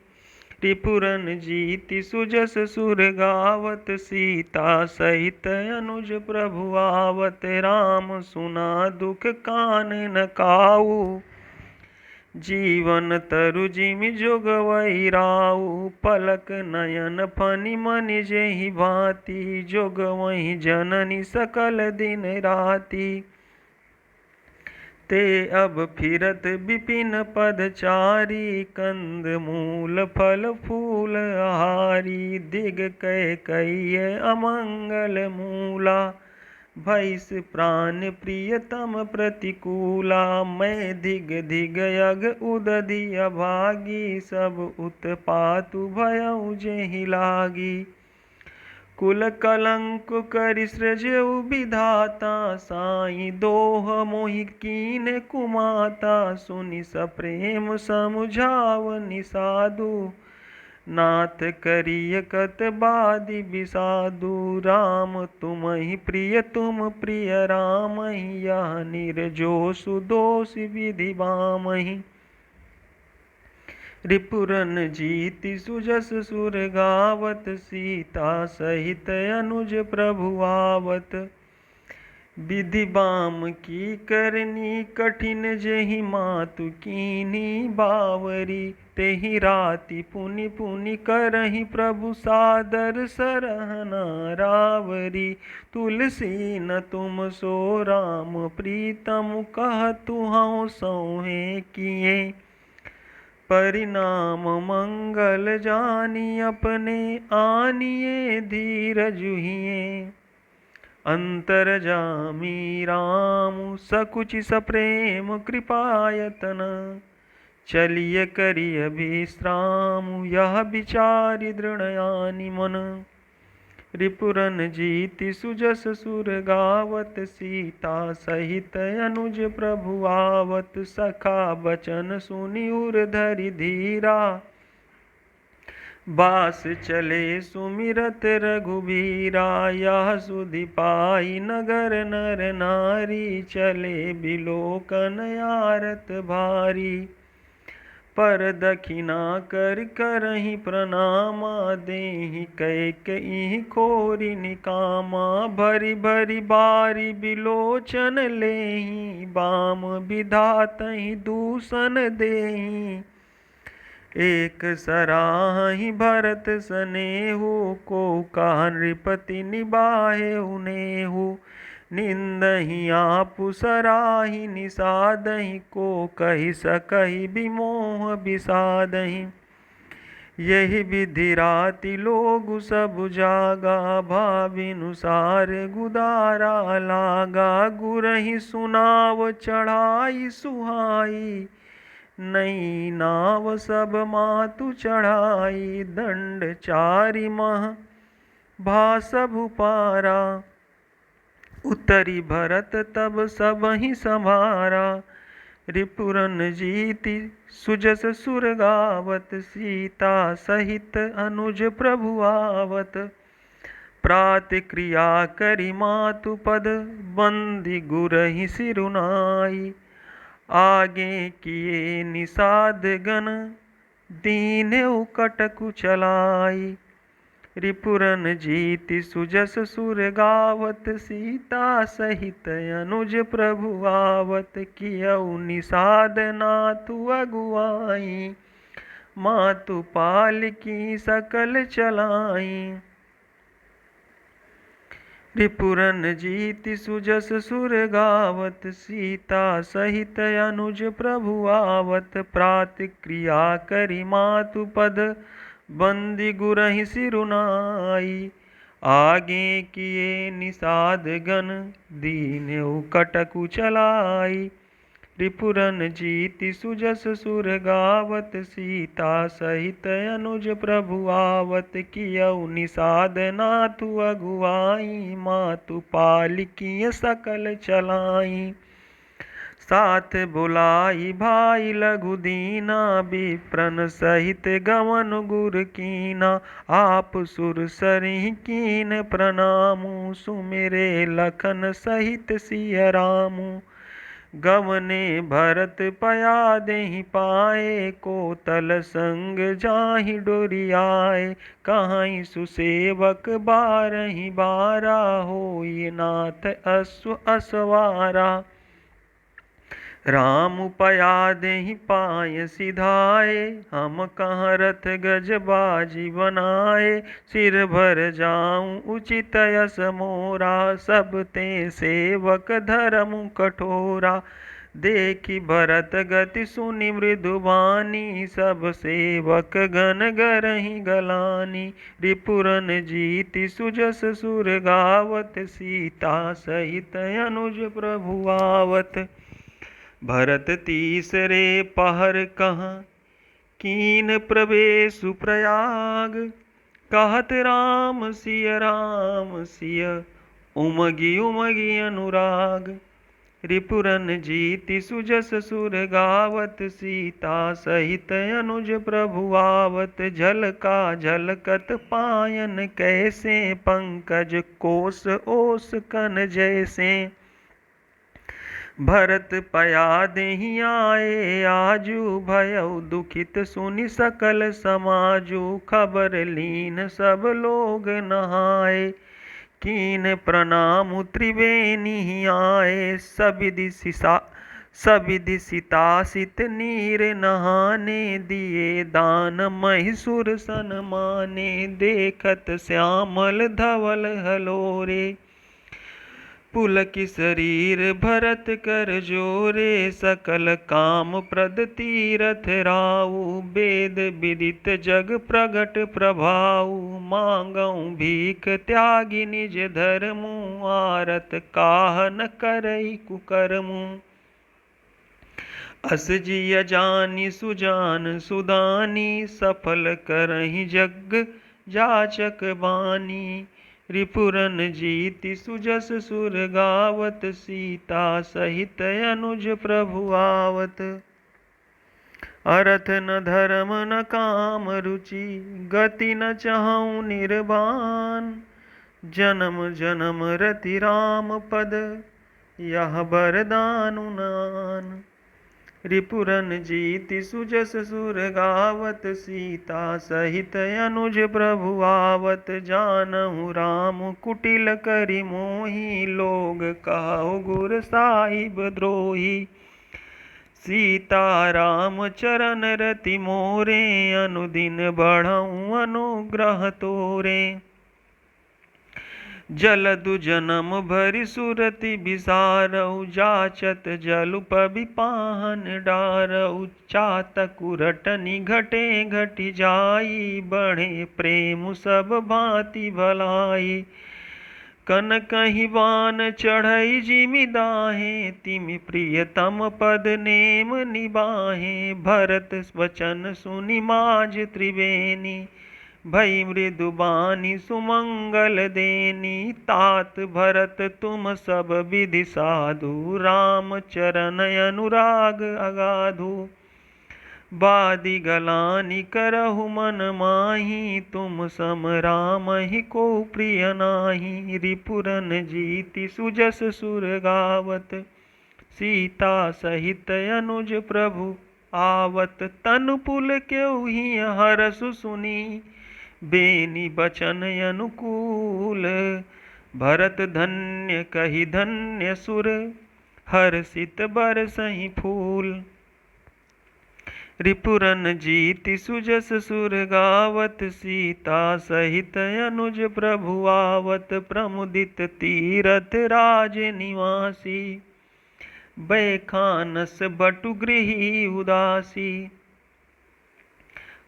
त्रिपुरन जीति सुजस सुर गावत, सीता सहित अनुज प्रभु आवत। राम सुना दुख कान न काऊ, जीवन तरु जिमि जोगवै राऊ। पलक नयन फनि मनि जेहि भांति, जोगवहि जननी सकल दिन राति। ते अब फिरत विपिन पदचारी, कंद मूल फल फूल आहारी। दिग कैकय्य अमंगल मूला, भैस प्राण प्रियतम प्रतिकूला। मैं धिग धिग यग उदधि अभागी, सब उत्पातु भयउ जेहि लागी। कुल कलंक करि सृजउ विधाता, साई दोह मोहि कीन्ह कुमाता। सुनि सप्रेम समुझावनि साधु, नाथ करिय कत बादि बिसाधु। राम तुमहि प्रिय तुम प्रिय रामहि, यह निर्जोषु दोष विधि बामहि। रिपुरन जीति सुजस सुर गावत, सीता सहित अनुज प्रभु आवत। विधि बाम की करनी कठिन, जेहि मातु कीन्ही बावरी। तेहि राति पुनि पुनि करहि प्रभु सादर, सरहना रावरी। तुलसी न तुम सो राम प्रीतम, कहतु हऊँ सौहे किए। परिणाम मंगल जानी अपने, आनिए धीरजुहिए। अंतर जामी राम सकुचि सप्रेम कृपायतन, चलिय करिय विश्राम। यह विचारि दृढ़यानि मन, रिपुरन जीति सुजस सुर गावत। सीता सहित अनुज प्रभु आवत, सखा बचन सुनि उर धरि धीरा। बास चले सुमिरत रघुबीरा, यह सुधि पाई नगर नर नारी। चले बिलोकन आरत भारी, पर दखिना कर करहि प्रणामा। देहि कैकेयी खोरि निकामा, भरि भरि बारी बिलोचन लेहि। बाम विधातहि दूषण देहि, एक सराहि भरत सनेहु। को कहा नृपति निबाहेउ नेहु, निंदहि आपु सराहि निषादहि। को कहि सकहि विमोह विषादहि, यही विधि राति लोगु सब जागा। भाविनुसार गुदारा लागा, गुरहि सुनाव चढ़ाई सुहाई। नई नाव सब मातु चढ़ाई, दंड चारि मह भासभु पारा। उतरी भरत तब सबहि संभारा, रिपुरन जीति सुजस सुर गावत। सीता सहित अनुज प्रभु आवत, प्रातक्रिया करि मातु पद, बंदी गुरहि सिरुनाई। आगे किए निषाद गण, दीन्हु कटकु चलाई। रिपुरन जीति सुजस सुर गावत, सीता सहित अनुज प्रभु आवत। कियउ निषाद नाथु अगुआई, मातु पालकी सकल चलाई। रिपुरन जीति सुजस सुर गावत, सीता सहित अनुज प्रभु आवत। प्रातक्रिया करि मातु पद, बंदी गुरहि सिरुनाई। आगे किए निषाद गण, दीन्हु कटकु चलाई। रिपुरन जीति सुजस सुर गावत, सीता सहित अनुज प्रभु आवत। कियउ निषाद नाथु अगुआई, मातु पालकी सकल चलाई। साथ बुलाई भाई लघु दीना, विप्रन सहित गमन गुर कीना। आप सुर सरिहि कीन प्रणामु, सुमिरे लखन सहित सिय रामु। गवने भरत पया देहि पाए, को तल संग जाहि डोरियाए। कहाई सुसेवक बारहि बारा, होई नाथ अश्व असवारा। राम पया देहि पाय सिधाए, हम कहाँ रथ गज बाजी बनाए। सिर भर जाऊं उचित यस मोरा, सब ते सेवक धरमु कठोरा। देखी भरत गति सुनि मृदुबानी, सब सेवक गण गरहि गलानी। रिपुरन जीति सुजस सुर गावत, सीता सहित अनुज प्रभु आवत। भरत तीसरे पहर कहाँ, कीन प्रवेशु प्रयाग। कहत राम सिय, उमगी उमगी अनुराग। रिपुरन जीति सुजस सुर गावत, सीता सहित अनुज प्रभु आवत। झलका झलकत पायन कैसे, पंकज कोस ओस कन जैसे। भरत पया देहि आए आजू, भयउ दुखित सुनि सकल समाजू। खबर लीन सब लोग नहाए, कीन प्रणाम त्रिवेणी आए। सबिधि सितासित नीर नहाने, दिए दान महिषुर सन माने। देखत श्यामल धवल हलोरे, पुलकि शरीर भरत कर जोरे। सकल काम प्रद तीरथ राऊ, वेद विदित जग प्रगट प्रभाऊ। मांगऊ भीख त्यागी निज धर्मु, आरत काह न करई कुकर्मु। अस जिय जानि सुजान सुदानी, सफल करहि जग जाचक बानी। रिपुरन जीति सुजस सुर गावत, सीता सहित अनुज प्रभु आवत। अरथ न धर्म न काम रुचि, गति न चहऊ निर्वाण। जन्म जन्म रति राम पद, यह बरदानु नान। रिपुरन जीति सुजस सुर गावत, सीता सहित अनुज प्रभु आवत। जानहु राम कुटिल करि मोहि, लोग कहु गुर साहिब द्रोही। सीता राम चरण रति मोरे, अनुदिन बढ़ऊ अनुग्रह तोरे। जलदु जनम भरि सुरति बिसारऊ, जाचत जलु पबि पाहन डारऊ। चातकु रटनि घटे घटि जाई, बढ़े प्रेम सब भांति भलाई। कनकहि बान चढ़ई जिमि दाहे, तिमि प्रियतम पद नेम निबाहे। भरत वचन सुनि माझ त्रिवेणी, भई मृदु बानी सुमंगल देनी। तात भरत तुम सब विधि साधु, राम चरण अनुराग अगाधु। बादी गलानी करहु मन माही, तुम सम राम ही को प्रिय नाही। रिपुरन जीति सुजस सुर गावत, सीता सहित अनुज प्रभु आवत। तनु पुल क्यों ही हरसु सुनी, बेनी बचन अनुकूल। भरत धन्य कहि धन्य सुर, हर्षित बरसहि फूल। रिपुरन जीति सुजस सुर गावत, सीता सहित अनुज प्रभु आवत। प्रमुदित तीरथ राज निवासी, बैखानस बटु गृही उदासी।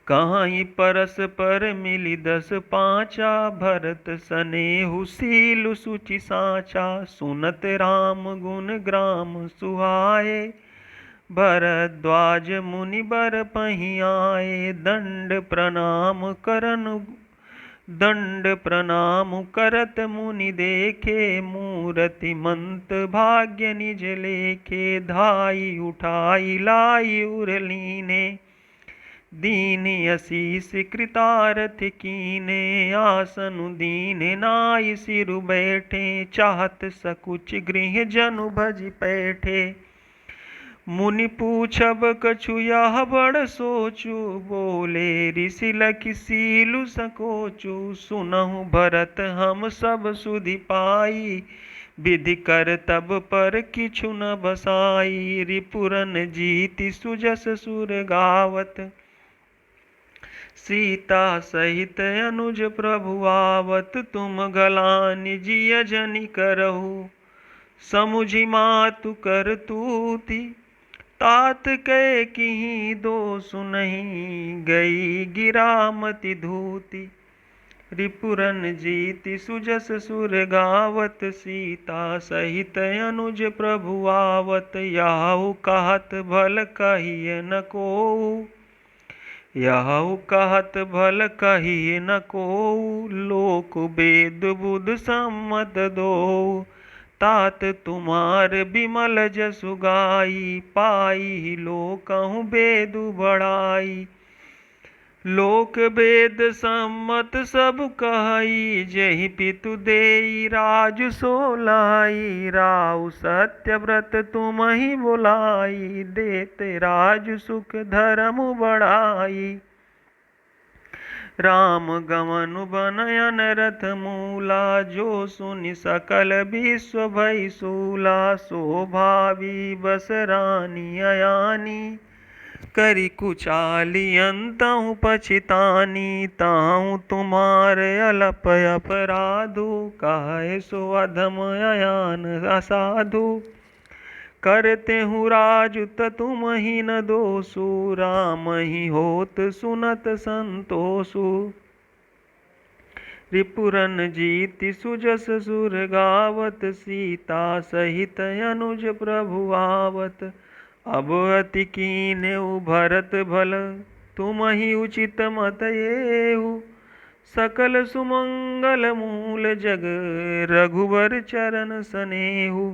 कहाई परस पर मिली 10 पाँचा, भरत सनेहु सीलु सुचि साचा। सुनत राम गुण ग्राम सुहाए, भरद्वाज मुनि बर पहि आए। दंड प्रणाम करत मुनि देखे, मूरति मंत भाग्य निज लेखे। धाई उठाई लाई उरलीने, दीन असीस कृतारथ कीने। आसनु दीन नाई सिरु बैठे, चाहत सकुच गृह जनु भज पैठे। मुनि पूछब कछु यह बड़ सोचु, बोले ऋषि लखि सीलु सकोचु। सुनहु भरत हम सब सुधि पाई, विधि कर तब पर किछु न बसाई। रिपुरन जीति सुजस सुर गावत, सीता सहित अनुज प्रभु आवत। तुम गलानि जिय जनि करहु, समुझि मातु कर तूति। तात कह किहि दोषु नहीं, गई गिरामति धूति। रिपुरन जीति सुजस सुर गावत, सीता सहित अनुज प्रभु आवत। याहू कहत भल कहिए न कोऊ, याहू कहत भल कहिए न कोऊ। लोक वेद बुध सम्मत दोऊ, तात तुम्हार बिमल जसु गाई। पाई लोकहु वेदु बढ़ाई, लोक वेद सम्मत सब कहई। जेहि पितु देई राजु सोलाई, राउ सत्य व्रत तुम ही बुलाई। देते राजु सुख धर्म बढ़ाई, राम गमनु बनयन रथ मूला। जो सुनि सकल विश्व भई सूला, सो भावी बस रानी अयानी। करि कुचाली अंतहु पछितानी, ताहु तुम्हार अलप अपराधु। काहे सो अधम अयान असाधु, करते हूँ राजु तुम ही न दोषु। राम ही होत सुनत संतोषु, रिपुरन जीति सुजस सुर गावत। सीता सहित अनुज प्रभु आवत, अब अति कीन्यु भरत भल। तुम ही उचित मत येहु, सकल सुमंगल मूल जग रघुबर चरण सनेहु।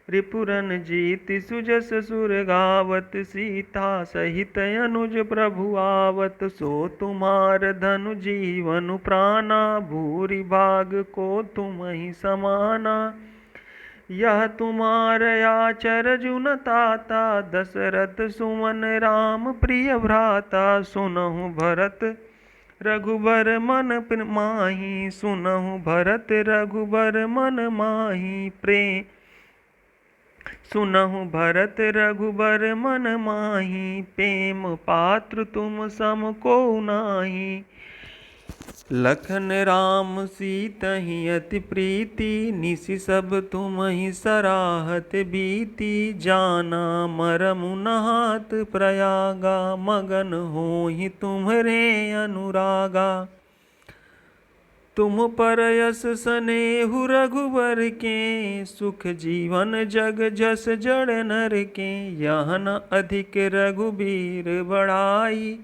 रिपुरन जीति सुजस सुर गावत, सीता सहित अनुज प्रभु आवत। सो तुम्हार धनु जीवनु प्राणा, भूरि भाग को तुम ही समाना। यह तुम्हार आचर जुन ताता, दशरथ सुमन राम प्रिय भ्राता। सुनहु भरत रघुबर मन माही, सुनहु भरत रघुबर मन माही। प्रेम सुनहु भरत रघुबर मन माही, प्रेम पात्र तुम सम को नाही। लखन राम सीतहि अति प्रीति, निसि सब तुम ही सराहत बीती। जाना मरमु नहात प्रयागा, मगन होहि तुम्हरे अनुरागा। तुम पर यस सनेहु रघुबर के, सुख जीवन जग जस जड़ नर के। यह न अधिक रघुबीर बढ़ाई,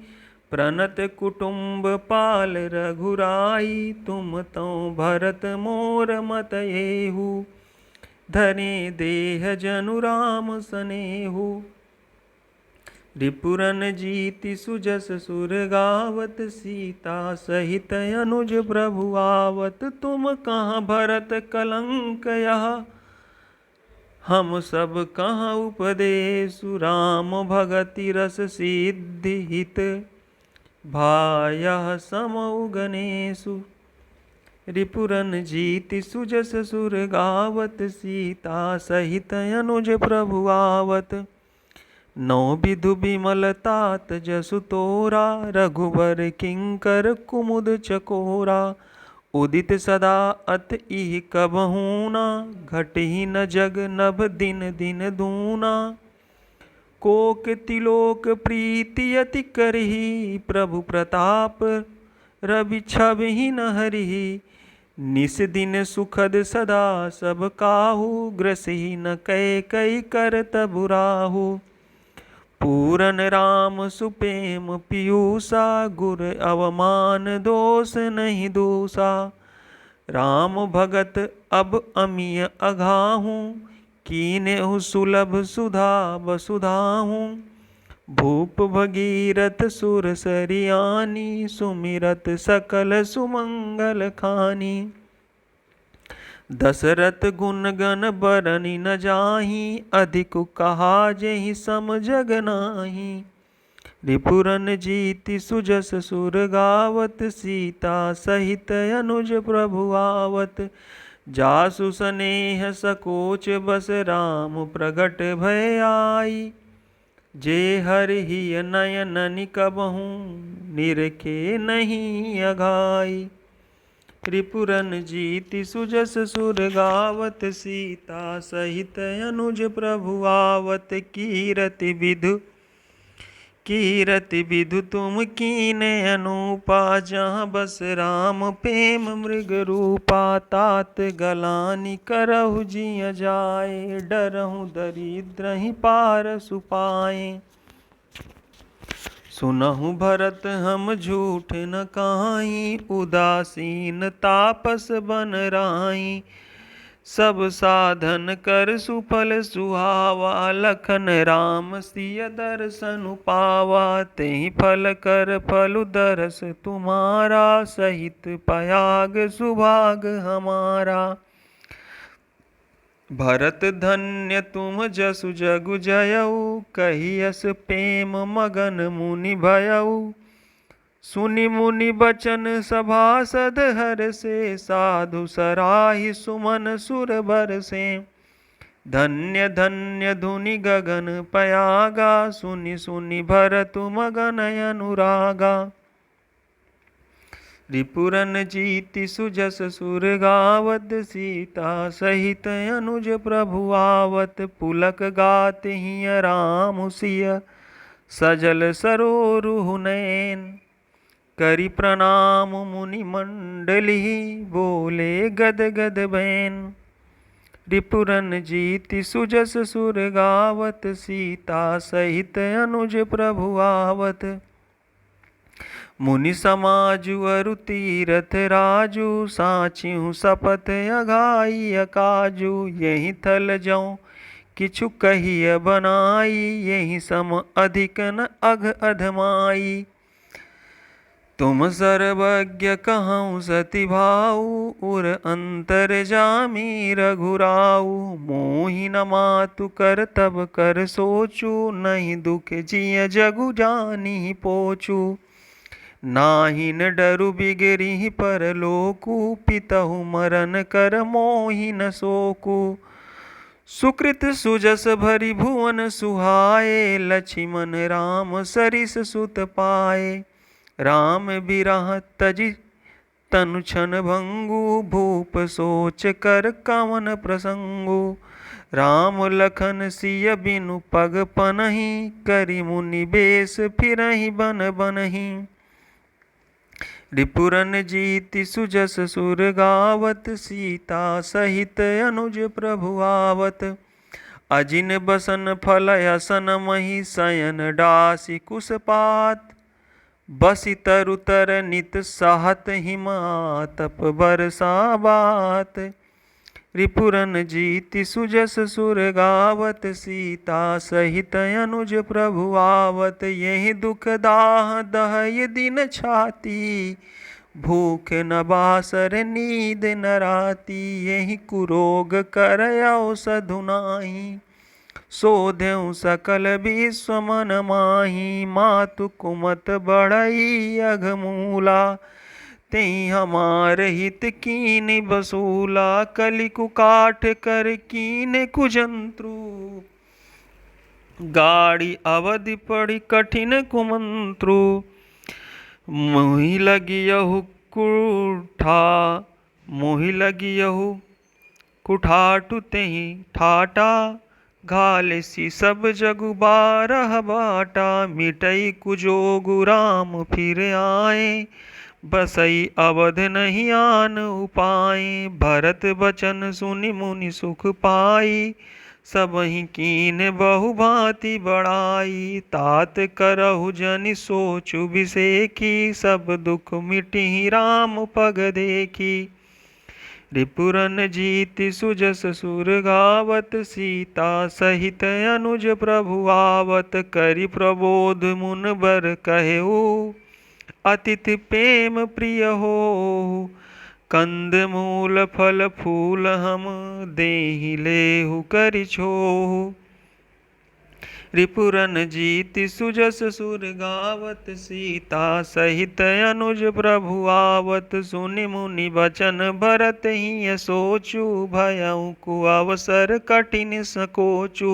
प्रणत कुटुम्ब पाल रघुराई। तुम तो भरत मोर मत येहु, धरे देह जनु राम सनेहु। रिपुरन जीति सुजस सुर गावत, सीता सहित अनुज प्रभु आवत। तुम कहाँ भरत कलंक यह, हम सब कहाँ उपदेशु। राम भगति रस सिद्धि हित, भायः समउ गणेशु। रिपुरन जीति सुजस सुर गावत, सीता सहित अनुज प्रभु आवत। नौ विधु बिमल तात जसु तोरा, रघुबर किंकर कुमुद चकोरा। उदित सदा अत इह कबहू ना, घटहि न जग नभ दिन दिन दूना। कोक तिलोक प्रीति अति करहि, प्रभु प्रताप रवि छबहि न हरिहि। निस दिन सुखद सदा सब काहू, ग्रसहि न कैकई करत बुराहू। पूरन राम सुपेम पीयूषा, गुर अवमान दोष नहीं दूषा। राम भगत अब अमिय अघाहू, कीन्हु सुलभ सुधा वसुधाहू। भूप भगीरथ सुर सरियानी, सुमिरत सकल सुमंगल खानी। दशरथ गुण गण बरनि न जाहि, अधिक कहा जेहि सम जग नाही। रिपुरन जीति सुजस सुर गावत, सीता सहित अनुज प्रभु आवत। जासु स्नेह सकोच बस राम प्रगट भय आई, जे हरि नयन कबहू निरखे नहीं अघाई। रिपुरन जीति सुजस सुर गावत, सीता सहित अनुज प्रभु आवत। कीरति विधु तुम कीने अनूपा, जहाँ बस राम प्रेम मृग रूपा। तात गलानी करहु जिय जाए, डरहु दरिद्र पार सुपाए। सुनहु भरत हम झूठ न काहीं, उदासीन तापस बन राहीं। सब साधन कर सुफल सुहावा, लखन राम सिय दर्शन पावा। तेहि फल कर फल दरस तुम्हारा, सहित पयाग सुभाग हमारा। भरत धन्य तुम जसु जगु जयऊ, कहियस प्रेम मगन मुनि भयऊ। सुनि मुनि बचन सभासद हरषे, साधु सराहि सुमन सुर बरसे। धन्य धन्य धुनि गगन पयागा, सुनि सुनि भरत मगन अनुरागा। रिपुरन जीति सुजस सुर गावत, सीता सहित अनुज प्रभु आवत। पुलक गात हिय राम सिय, सजल सरोरुह नयन। करि प्रणाम मुनि मंडली, बोले गद गद बैन। रिपुरन जीति सुजस सुर गावत, सीता सहित अनुज प्रभु आवत। मुनि समाजु अरु तीरथ राजू, साचिहु सपथ अघाई अकाजू। यही थल जऊँ किछु कहिय बनाई, यही सम अधिक न अघ अधमाई। तुम सर्वज्ञ कहऊँ सति भाऊ, उर अंतर जामी रघुराऊ। मोहि न मातु कर तब कर सोचू, नहीं दुख जिय जगु जानी पोचू। नाही न डरु बिगरी परलोकु, पितहु मरन कर मोहि न सोकु। सुकृत सुजस भरि भुवन सुहाए, लक्ष्मण राम सरिस सुत पाए। राम बिरह तजि तनु छन भंगु, भूप सोच कर कवन प्रसंगु। राम लखन सिय बिनु पग पनहि, करि मुनि बेश फिरहि बन बनहि। रिपुरन जीति सुजस सुर गावत, सीता सहित अनुज प्रभु आवत। अजिन बसन फल असन मही, शयन डासी कुसपात। बसि तरु तर नित सहत हिमातप बरसा बात। रिपुरन जीति सुजस सुर गावत, सीता सहित अनुज प्रभु आवत। यही दुख दाह दहय दिन छाती, भूख न बासर नींद न राती। यही कुरोग करय औषधु नाही, सोध्यउ सकल विश्व मन माही। मातु कुमत बढ़ई अघमूला, तेहि हमार हित कीन बसूला। कलिकु काठ कर कीन कुजंत्रु, गाड़ी अवधि पड़ी कठिन कुमंत्रु। मोहि लगियहु कुठाटु तेहि ठाटा, घालेसी सब जगु बारह बाटा। मिटई कुजोगु राम फिर आए, बसई अवध नहीं आन उपाय। भरत बचन सुनि मुनि सुख पाई, सबहि कीन बहु भांति बढ़ाई। तात करहु जनि सोचु बिसेखी, सब दुख मिटिहि राम पग देखी। रिपुरन जीति सुजस सुर गावत, सीता सहित अनुज प्रभु आवत। करि प्रबोध मुन बर कहेऊ, अतिथि प्रेम प्रिय हो। कंद मूल फल फूल हम देहि लेहु करि छोहु। रिपुरन जीति सुजस सुर गावत सीता सहित अनुज प्रभु आवत। सुनि मुनि बचन भरत ही सोचु भयउ कु अवसर कठिन सकोचु।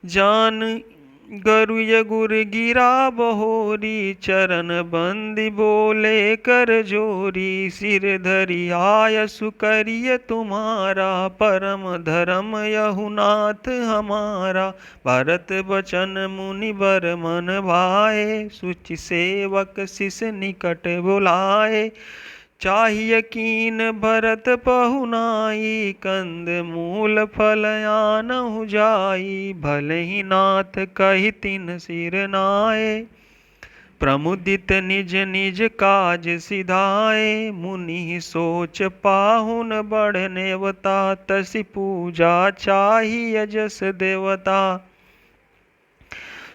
जान गरुय गुर गिरा बहोरी चरण बंदी बोले कर जोरी। सिर धरि आयसु करिय तुम्हारा परम धर्म यहु नाथ हमारा। भरत बचन मुनि बर मन भाए सुचि सेवक शिष निकट बुलाए। चाहिए कीन भरत पहुनाई कंद मूल फल आनहु जाई। भले ही नाथ कहि तिन सिर नाए प्रमुदित निज निज काज सिधाए। मुनि सोच पाहुन बढ़ नेवता तसि पूजा चाहिए जस देवता।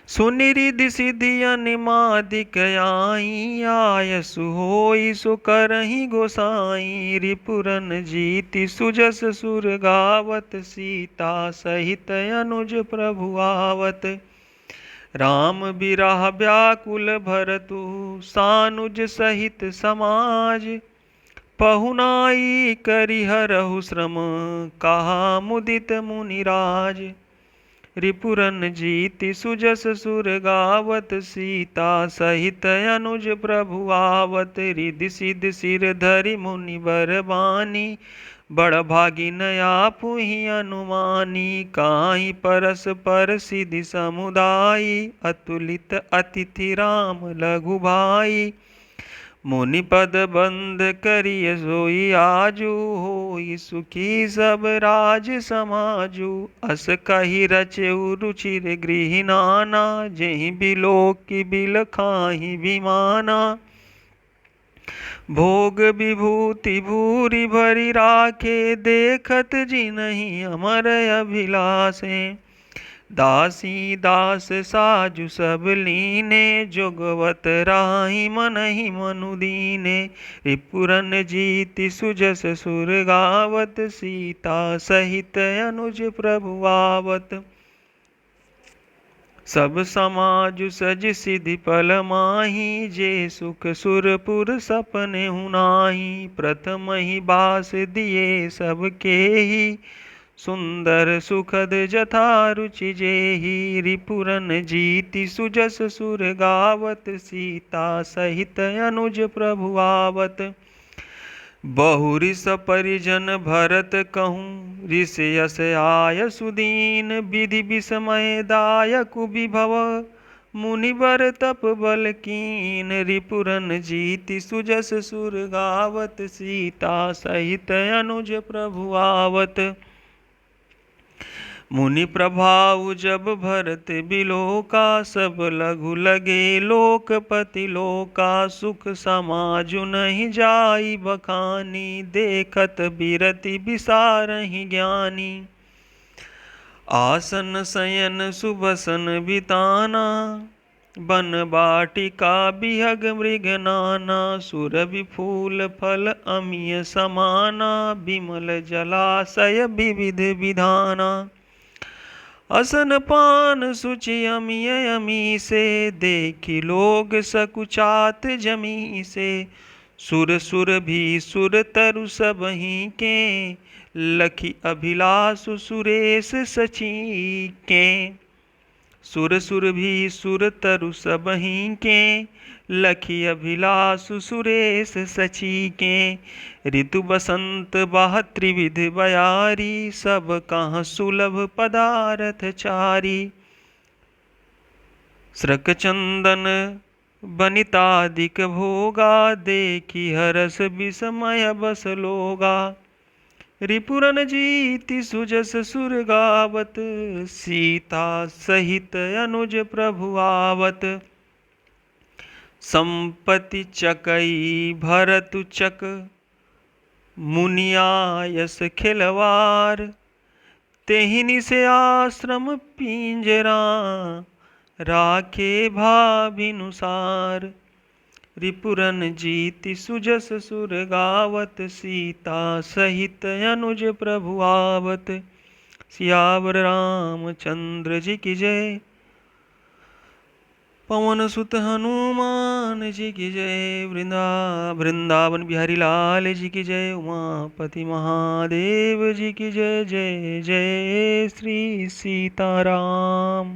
सुनि रिधि सिधि अनिमादिक आई आयसु होई सो करहि गोसाई। रिपुरन जीति सुजस सुर गावत सीता सहित अनुज प्रभु आवत। राम बिरह व्याकुल भरतु सानुज सहित समाज। पहुनाई करिहरहु श्रम कहा मुदित मुनिराज। रिपुरन जीति सुजस सुर गावत सीता सहित अनुज प्रभु आवत। रिधि सिधि सिर धरि मुनि बर बानी बड़ भागिन आपुहि अनुमानी। काहि परस पर सिधि समुदायी अतुलित अतिथि राम लघु भाई। मुनि पद बंद करिय सोई आजू होई सुखी सब राज समाजू। अस कहि रचेउ रुचिर गृह नाना जेहि बिलोकी बिल खाहि विमाना। भोग विभूति भूरि भरि राखे देखत जिनहि अमर अभिलाषे। दासी दास साजु सब लीने जोगवत राही मनहि मनु दीने। रिपुरन जीति सुजस सुर गावत सीता सहित अनुज प्रभु आवत। सब समाजु सज सिधि पल माही जे सुख सुरपुर सपने हुनाही। प्रथम ही बास दिए सबके ही सुंदर सुखद जथा रुचि जेहि। रिपुरन जीति सुजस सुर गावत सीता सहित अनुज प्रभु आवत। बहुरिस परिजन भरत कहूँ रिस यस आय सुदीन। विधि विस्मय दायक विभव मुनिवर तप बल कीन। रिपुरन जीति सुजस सुर गावत सीता सहित अनुज प्रभु आवत। मुनि प्रभाव जब भरत बिलोका सब लघु लगे लोकपति लोका। सुख समाजु नहीं जाई बखानी देखत बिरति बिसारहि ज्ञानी। आसन शयन सुबसन बिताना बन बाटिका बिहग मृग नाना। सुरभि फूल फल अमिय समाना बिमल जलाशय विविध विधाना। असन पान सुचि अमिय अमी से देखि लोग सकुचात जमी से। सुर सुर भी सुर तरु सबहि के लखि अभिलाषु सुरेश सची के। सुर सुर भी सुर तरु सबहि के लखि अभिलाषु सुरेश सची के। ऋतु बसंत बाह त्रिविध बयारी सब कहाँ सुलभ पदारथ चारी। स्रक चंदन बनितादिक भोगा देखी हरस विस्मय बस लोगा। रिपुरन जीति सुजस सुर गावत सीता सहित अनुज प्रभु आवत। संपत्ति चकई भरतु चक मुनियायस खिलवार। तेहिनि से आश्रम पिंजरा राखे भाभिनुसार। रिपुरन जीति सुजस सुर गावत, सीता सहित अनुज प्रभु आवत। सियावर रामचंद्र जी की जय, पवन सुत हनुमान जी की जय। वृंदावन बिहारी लाल जी की जय। उमापति महादेव जी की जय। जय जय श्री सीताराम।